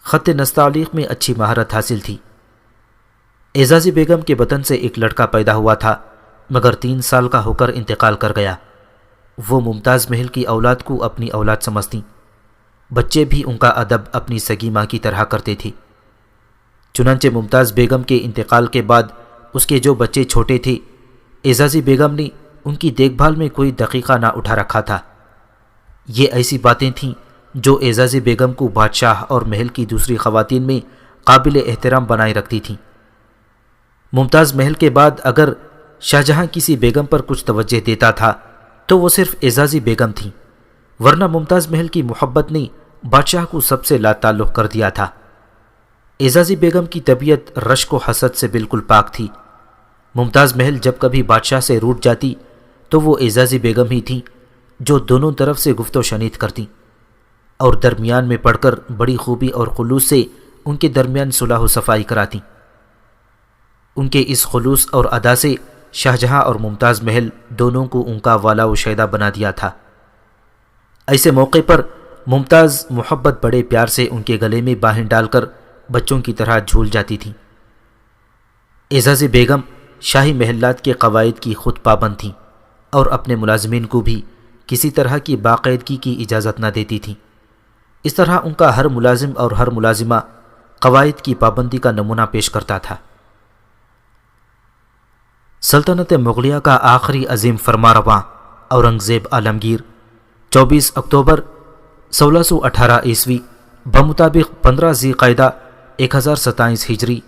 خط نستعلیق میں اچھی مہارت حاصل تھی۔ اعزازی بیگم کے بطن سے ایک لڑکا پیدا ہوا تھا، مگر 3 سال کا ہو کر انتقال کر گیا۔ وہ ممتاز محل کی اولاد کو اپنی اولاد سمجھتیں، بچے بھی ان کا ادب اپنی سگی ماں کی طرح کرتے تھے۔ چنانچہ ممتاز بیگم کے انتقال کے بعد اس کے جو بچے چھوٹے تھے، اعزازی بیگم نے ان کی دیکھ بھال میں کوئی دقیقہ نہ اٹھا رکھا تھا۔ یہ ایسی باتیں تھیں جو اعزازی بیگم کو بادشاہ اور محل کی دوسری خواتین میں قابل احترام بنائے رکھتی تھیں۔ ممتاز محل کے بعد اگر شاہجہاں کسی بیگم پر کچھ توجہ دیتا تھا تو وہ صرف اعزازی بیگم تھیں، ورنہ ممتاز محل کی محبت نے بادشاہ کو سب سے لا تعلق کر دیا تھا۔ اعزازی بیگم کی طبیعت رشک و حسد سے بالکل پاک تھی۔ ممتاز محل جب کبھی بادشاہ سے روٹھ جاتی تو وہ اعزازی بیگم ہی تھیں جو دونوں طرف سے گفت و شنید کرتی اور درمیان میں پڑھ کر بڑی خوبی اور خلوص سے ان کے درمیان صلح و صفائی کراتیں۔ ان کے اس خلوص اور ادا سے شاہجہاں اور ممتاز محل دونوں کو ان کا والا و شیدہ بنا دیا تھا۔ ایسے موقع پر ممتاز محبت بڑے پیار سے ان کے گلے میں باہیں ڈال کر بچوں کی طرح جھول جاتی تھیں۔ اعزاز بیگم شاہی محلات کے قواعد کی خود پابند تھیں اور اپنے ملازمین کو بھی کسی طرح کی باقاعدگی کی اجازت نہ دیتی تھیں۔ اس طرح ان کا ہر ملازم اور ہر ملازمہ قواعد کی پابندی کا نمونہ پیش کرتا تھا۔ سلطنت مغلیہ کا آخری عظیم فرمانرواں اورنگزیب عالمگیر 24 اکتوبر 1618 عیسوی بمطابق 15 ذی قعدہ 1027 ہجری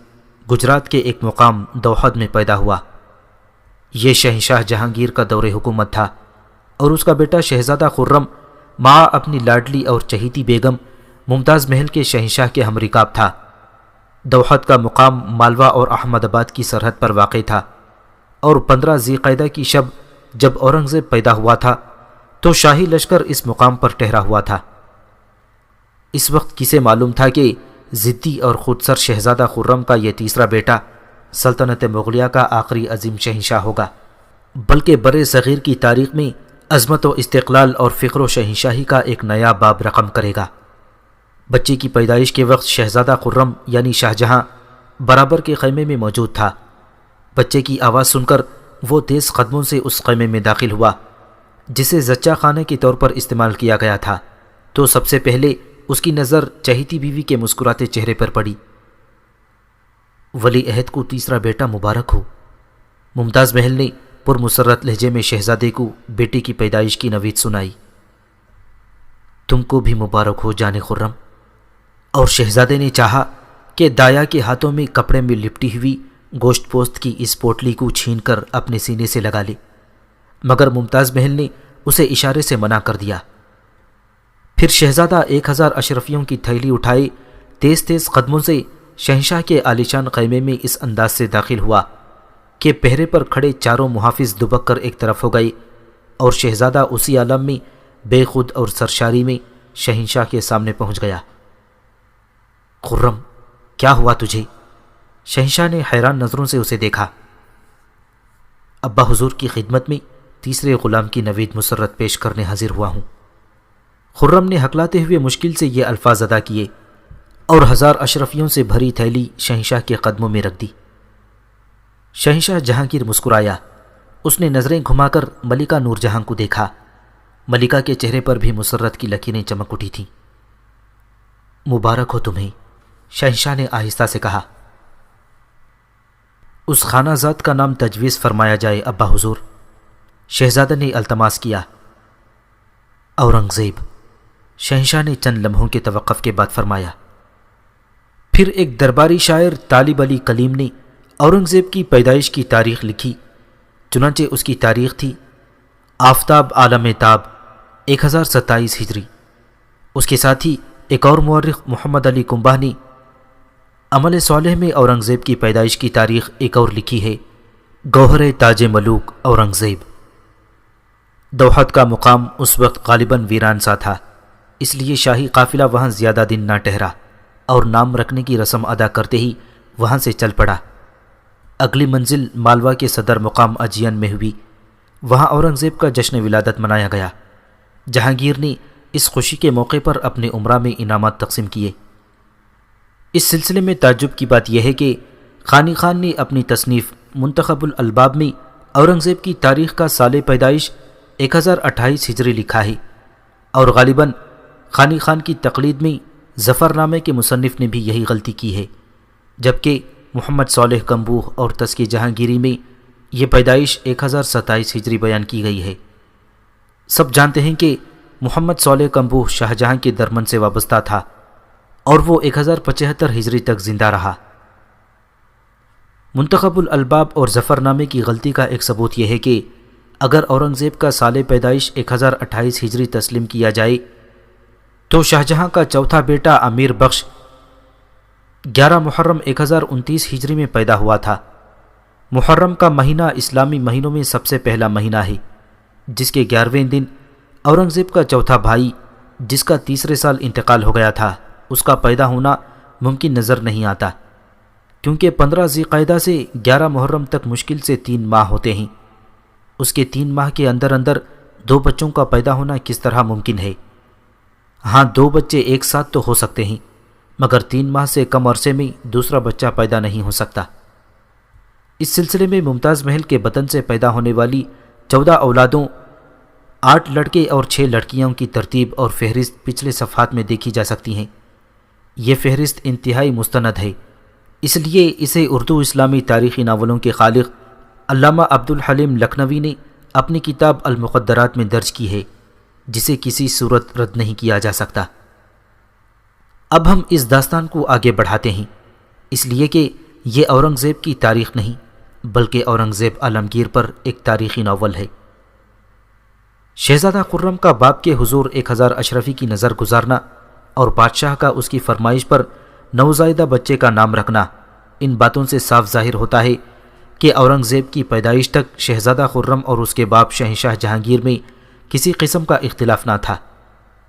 گجرات کے ایک مقام دوحد میں پیدا ہوا۔ یہ شہنشاہ جہانگیر کا دور حکومت تھا اور اس کا بیٹا شہزادہ خرم مع اپنی لاڈلی اور چہیتی بیگم ممتاز محل کے شہنشاہ کے ہم رکاب تھا۔ دوحد کا مقام مالوا اور احمد آباد کی سرحد پر واقع تھا اور 15 ذی قعدہ کی شب جب اورنگزیب پیدا ہوا تھا تو شاہی لشکر اس مقام پر ٹھہرا ہوا تھا۔ اس وقت کسے معلوم تھا کہ ضدی اور خودسر شہزادہ خرم کا یہ تیسرا بیٹا سلطنت مغلیہ کا آخری عظیم شہنشاہ ہوگا، بلکہ بر صغیر کی تاریخ میں عظمت و استقلال اور فخر و شہنشاہی کا ایک نیا باب رقم کرے گا۔ بچے کی پیدائش کے وقت شہزادہ خرم یعنی شاہجہاں برابر کے خیمے میں موجود تھا۔ بچے کی آواز سن کر وہ تیز قدموں سے اس خیمے میں داخل ہوا جسے زچہ خانے کے طور پر استعمال کیا گیا تھا، تو سب سے پہلے اس کی نظر چہیتی بیوی کے مسکراتے چہرے پر پڑی۔ ولی عہد کو تیسرا بیٹا مبارک ہو، ممتاز محل نے پرمسرت لہجے میں شہزادے کو بیٹے کی پیدائش کی نوید سنائی۔ تم کو بھی مبارک ہو جان خرم۔ اور شہزادے نے چاہا کہ دایا کے ہاتھوں میں کپڑے میں لپٹی ہوئی گوشت پوست کی اس پوٹلی کو چھین کر اپنے سینے سے لگا لے، مگر ممتاز محل نے اسے اشارے سے منع کر دیا۔ پھر شہزادہ 1000 اشرفیوں کی تھیلی اٹھائے تیز تیز قدموں سے شہنشاہ کے عالیشان خیمے میں اس انداز سے داخل ہوا کہ پہرے پر کھڑے چاروں محافظ دبک کر ایک طرف ہو گئے اور شہزادہ اسی عالم میں بے خود اور سرشاری میں شہنشاہ کے سامنے پہنچ گیا۔ خرم، کیا ہوا تجھے؟ شہنشاہ نے حیران نظروں سے اسے دیکھا۔ ابا حضور کی خدمت میں تیسرے غلام کی نوید مسرت پیش کرنے حاضر ہوا ہوں۔ خرم نے ہکلاتے ہوئے مشکل سے یہ الفاظ ادا کیے اور 1000 اشرفیوں سے بھری تھیلی شہنشاہ کے قدموں میں رکھ دی۔ شہنشاہ جہانگیر مسکرایا۔ اس نے نظریں گھما کر ملکہ نور جہاں کو دیکھا۔ ملکہ کے چہرے پر بھی مسرت کی لکیریں چمک اٹھی تھیں۔ مبارک ہو تمہیں، شہنشاہ نے آہستہ سے کہا۔ اس خانہ زاد کا نام تجویز فرمایا جائے ابا حضور، شہزادہ نے التماس کیا۔ اورنگزیب، شہنشاہ نے چند لمحوں کے توقف کے بعد فرمایا۔ پھر ایک درباری شاعر طالب علی کلیم نے اورنگزیب کی پیدائش کی تاریخ لکھی، چنانچہ اس کی تاریخ تھی آفتاب عالم تاب 1027 ہجری۔ اس کے ساتھ ہی ایک اور مورخ محمد علی کنبہ نے عمل صالح میں اورنگزیب کی پیدائش کی تاریخ ایک اور لکھی ہے، گوہر تاج ملوک اورنگزیب۔ دوحد کا مقام اس وقت غالباً ویران سا تھا، اس لیے شاہی قافلہ وہاں زیادہ دن نہ ٹھہرا اور نام رکھنے کی رسم ادا کرتے ہی وہاں سے چل پڑا۔ اگلی منزل مالوا کے صدر مقام اجین میں ہوئی۔ وہاں اورنگزیب کا جشن ولادت منایا گیا۔ جہانگیر نے اس خوشی کے موقع پر اپنے امراء میں انعامات تقسیم کیے۔ اس سلسلے میں تعجب کی بات یہ ہے کہ خانی خان نے اپنی تصنیف منتخب الالباب میں اورنگزیب کی تاریخ کا سال پیدائش 1028 ہجری لکھا ہے، اور غالباً خانی خان کی تقلید میں ظفر نامے کے مصنف نے بھی یہی غلطی کی ہے، جبکہ محمد صالح کمبوہ اور تزکیہ جہانگیری میں یہ پیدائش 1027 ہجری بیان کی گئی ہے۔ سب جانتے ہیں کہ محمد صالح کمبوہ شاہجہاں کے درمن سے وابستہ تھا اور وہ 1075 ہجری تک زندہ رہا۔ منتخب الالباب اور ظفر نامے کی غلطی کا ایک ثبوت یہ ہے کہ اگر اورنگزیب کا سال پیدائش 1028 ہجری تسلیم کیا جائے تو شاہجہاں کا چوتھا بیٹا امیر بخش 11 محرم 1029 ہجری میں پیدا ہوا تھا۔ محرم کا مہینہ اسلامی مہینوں میں سب سے پہلا مہینہ ہے، جس کے 11ویں دن اورنگزیب کا چوتھا بھائی جس کا تیسرے سال انتقال ہو گیا تھا، اس کا پیدا ہونا ممکن نظر نہیں آتا، کیونکہ 15 ذی القعدہ سے 11 محرم تک مشکل سے 3 ماہ ہوتے ہیں۔ اس کے 3 ماہ کے اندر اندر 2 بچوں کا پیدا ہونا کس طرح ممکن ہے؟ ہاں 2 بچے ایک ساتھ تو ہو سکتے ہیں، مگر 3 ماہ سے کم عرصے میں دوسرا بچہ پیدا نہیں ہو سکتا۔ اس سلسلے میں ممتاز محل کے بطن سے پیدا ہونے والی 14 اولادوں، 8 لڑکے اور 6 لڑکیوں کی ترتیب اور فہرست پچھلے صفحات میں دیکھی جا سکتی ہیں۔ یہ فہرست انتہائی مستند ہے، اس لیے اسے اردو اسلامی تاریخی ناولوں کے خالق علامہ عبدالحلیم لکھنوی نے اپنی کتاب المقدرات میں درج کی ہے، جسے کسی صورت رد نہیں کیا جا سکتا۔ اب ہم اس داستان کو آگے بڑھاتے ہیں، اس لیے کہ یہ اورنگزیب کی تاریخ نہیں بلکہ اورنگزیب عالمگیر پر ایک تاریخی ناول ہے۔ شہزادہ خرم کا باپ کے حضور 1000 اشرفی کی نظر گزارنا اور بادشاہ کا اس کی فرمائش پر نوزائیدہ بچے کا نام رکھنا، ان باتوں سے صاف ظاہر ہوتا ہے کہ اورنگزیب کی پیدائش تک شہزادہ خرم اور اس کے باپ شہنشاہ جہانگیر میں کسی قسم کا اختلاف نہ تھا،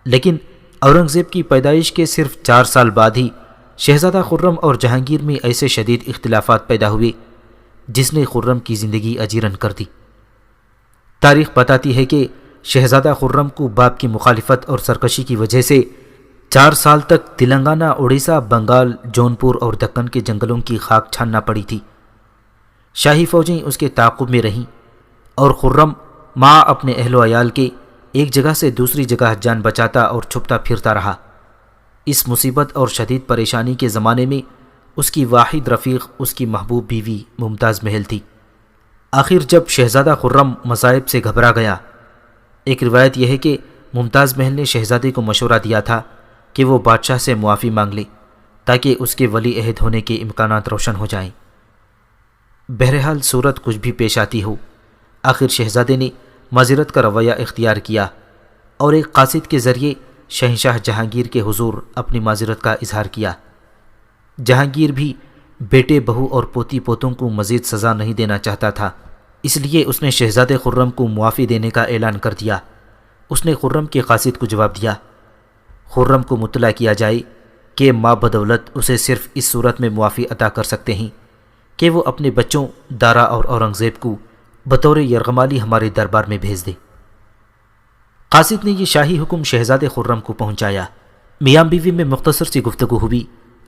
لیکن اورنگزیب کی پیدائش کے صرف 4 سال بعد ہی شہزادہ خرم اور جہانگیر میں ایسے شدید اختلافات پیدا ہوئے جس نے خرم کی زندگی اجیرن کر دی۔ تاریخ بتاتی ہے کہ شہزادہ خرم کو باپ کی مخالفت اور سرکشی کی وجہ سے 4 سال تک تلنگانہ، اڑیسہ، بنگال، جونپور اور دکن کے جنگلوں کی خاک چھاننا پڑی تھی۔ شاہی فوجیں اس کے تعاقب میں رہیں اور خرم ماں اپنے اہل و عیال کے ایک جگہ سے دوسری جگہ جان بچاتا اور چھپتا پھرتا رہا۔ اس مصیبت اور شدید پریشانی کے زمانے میں اس کی واحد رفیق اس کی محبوب بیوی ممتاز محل تھی۔ آخر جب شہزادہ خرم مصائب سے گھبرا گیا، ایک روایت یہ ہے کہ ممتاز محل نے شہزادے کو مشورہ دیا تھا کہ وہ بادشاہ سے معافی مانگ لے تاکہ اس کے ولی عہد ہونے کے امکانات روشن ہو جائیں۔ بہرحال صورت کچھ بھی پیش آتی ہو، آخر شہزادے نے معذرت کا رویہ اختیار کیا اور ایک قاصد کے ذریعے شہنشاہ جہانگیر کے حضور اپنی معذرت کا اظہار کیا۔ جہانگیر بھی بیٹے، بہو اور پوتی پوتوں کو مزید سزا نہیں دینا چاہتا تھا، اس لیے اس نے شہزادے خرم کو معافی دینے کا اعلان کر دیا۔ اس نے خرم کے قاصد کو جواب دیا، خرم کو مطلع کیا جائے کہ ماں بدولت اسے صرف اس صورت میں معافی عطا کر سکتے ہیں کہ وہ اپنے بچوں دارا اور اورنگزیب کو بطور یرغمالی ہمارے دربار میں بھیج دے۔ قاصد نے یہ شاہی حکم شہزادے خرم کو پہنچایا۔ میاں بیوی میں مختصر سی گفتگو ہوئی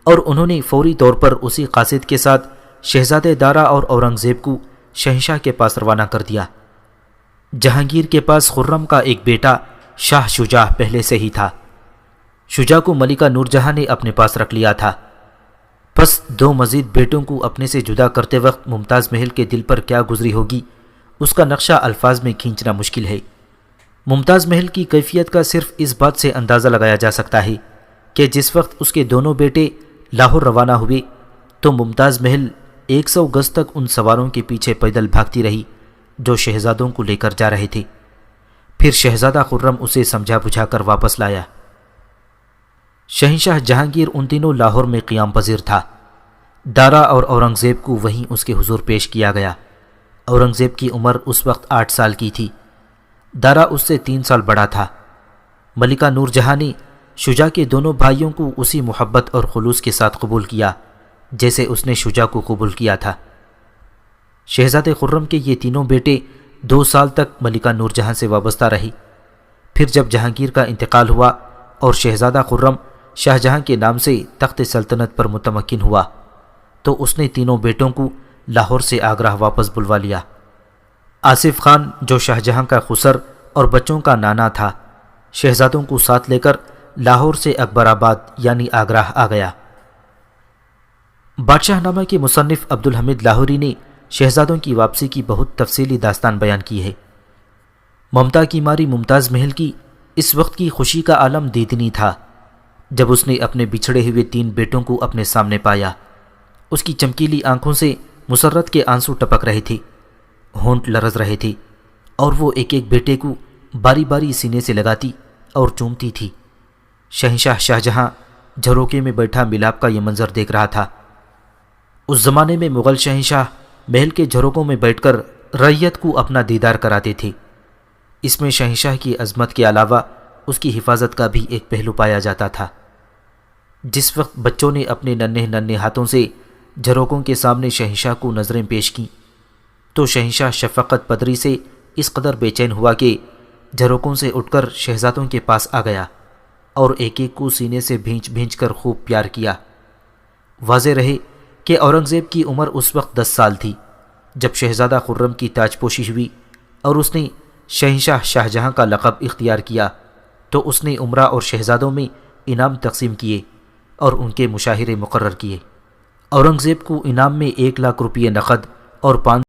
اور انہوں نے فوری طور پر اسی قاصد کے ساتھ شہزادے دارا اور اورنگزیب کو شہنشاہ کے پاس روانہ کر دیا۔ جہانگیر کے پاس خرم کا ایک بیٹا شاہ شجاع پہلے سے ہی تھا۔ شجاع کو ملکہ نور جہاں نے اپنے پاس رکھ لیا تھا۔ پس 2 مزید بیٹوں کو اپنے سے جدا کرتے وقت ممتاز محل کے دل پر کیا گزری ہوگی، اس کا نقشہ الفاظ میں کھینچنا مشکل ہے۔ ممتاز محل کی کیفیت کا صرف اس بات سے اندازہ لگایا جا سکتا ہے کہ جس وقت اس کے دونوں بیٹے لاہور روانہ ہوئے تو ممتاز محل 100 گز تک ان سواروں کے پیچھے پیدل بھاگتی رہی جو شہزادوں کو لے کر جا رہے تھے۔ پھر شہزادہ خرم اسے سمجھا بجھا کر واپس لایا۔ شہنشاہ جہانگیر ان دنوں لاہور میں قیام پذیر تھا۔ دارا اور اورنگزیب کو وہیں اس کے حضور پیش کیا گیا۔ اورنگزیب کی عمر اس وقت 8 سال کی تھی، دارا اس سے 3 سال بڑا تھا۔ ملکہ نور جہاں نے شجاع کے دونوں بھائیوں کو اسی محبت اور خلوص کے ساتھ قبول کیا جیسے اس نے شجاع کو قبول کیا تھا۔ شہزادے خرم کے یہ تینوں بیٹے 2 سال تک ملکہ نور جہاں سے وابستہ رہی۔ پھر جب جہانگیر کا انتقال ہوا اور شہزادہ خرم شاہ جہاں کے نام سے تخت سلطنت پر متمکن ہوا تو اس نے تینوں بیٹوں کو لاہور سے آگرہ واپس بلوا لیا۔ آصف خان جو شاہ جہاں کا خسر اور بچوں کا نانا تھا، شہزادوں کو ساتھ لے کر لاہور سے اکبر آباد یعنی آگرہ آ گیا۔ بادشاہ نامہ کے مصنف عبدالحمید لاہوری نے شہزادوں کی واپسی کی بہت تفصیلی داستان بیان کی ہے۔ ممتا کی ماری ممتاز محل کی اس وقت کی خوشی کا عالم دیدنی تھا جب اس نے اپنے بچھڑے ہوئے 3 بیٹوں کو اپنے سامنے پایا۔ اس کی چمکیلی آنکھوں سے مسرت کے آنسو ٹپک رہے تھے، ہونٹ لرز رہے تھے اور وہ ایک ایک بیٹے کو باری باری سینے سے لگاتی اور چومتی تھی۔ شہنشاہ شاہ جہاں جھروکے میں بیٹھا ملاپ کا یہ منظر دیکھ رہا تھا۔ اس زمانے میں مغل شہنشاہ محل کے جھروکوں میں بیٹھ کر رعیت کو اپنا دیدار کراتے تھے۔ اس میں شہنشاہ کی عظمت کے علاوہ اس کی حفاظت کا بھی ایک پہلو پایا جاتا تھا۔ جس وقت بچوں نے اپنے ننھے ننھے ہاتھوں سے جھروکوں کے سامنے شہنشاہ کو نظریں پیش کیں تو شہنشاہ شفقت پدری سے اس قدر بے چین ہوا کہ جھروکوں سے اٹھ کر شہزادوں کے پاس آ گیا اور ایک ایک کو سینے سے بھینچ بھینچ کر خوب پیار کیا۔ واضح رہے کہ اورنگزیب کی عمر اس وقت 10 سال تھی جب شہزادہ خرم کی تاج پوشی ہوئی اور اس نے شہنشاہ شاہجہاں کا لقب اختیار کیا تو اس نے امراء اور شہزادوں میں انعام تقسیم کیے اور ان کے مشاہرے مقرر کیے۔ اورنگزیب کو انعام میں 1 لاکھ روپے نقد اور 5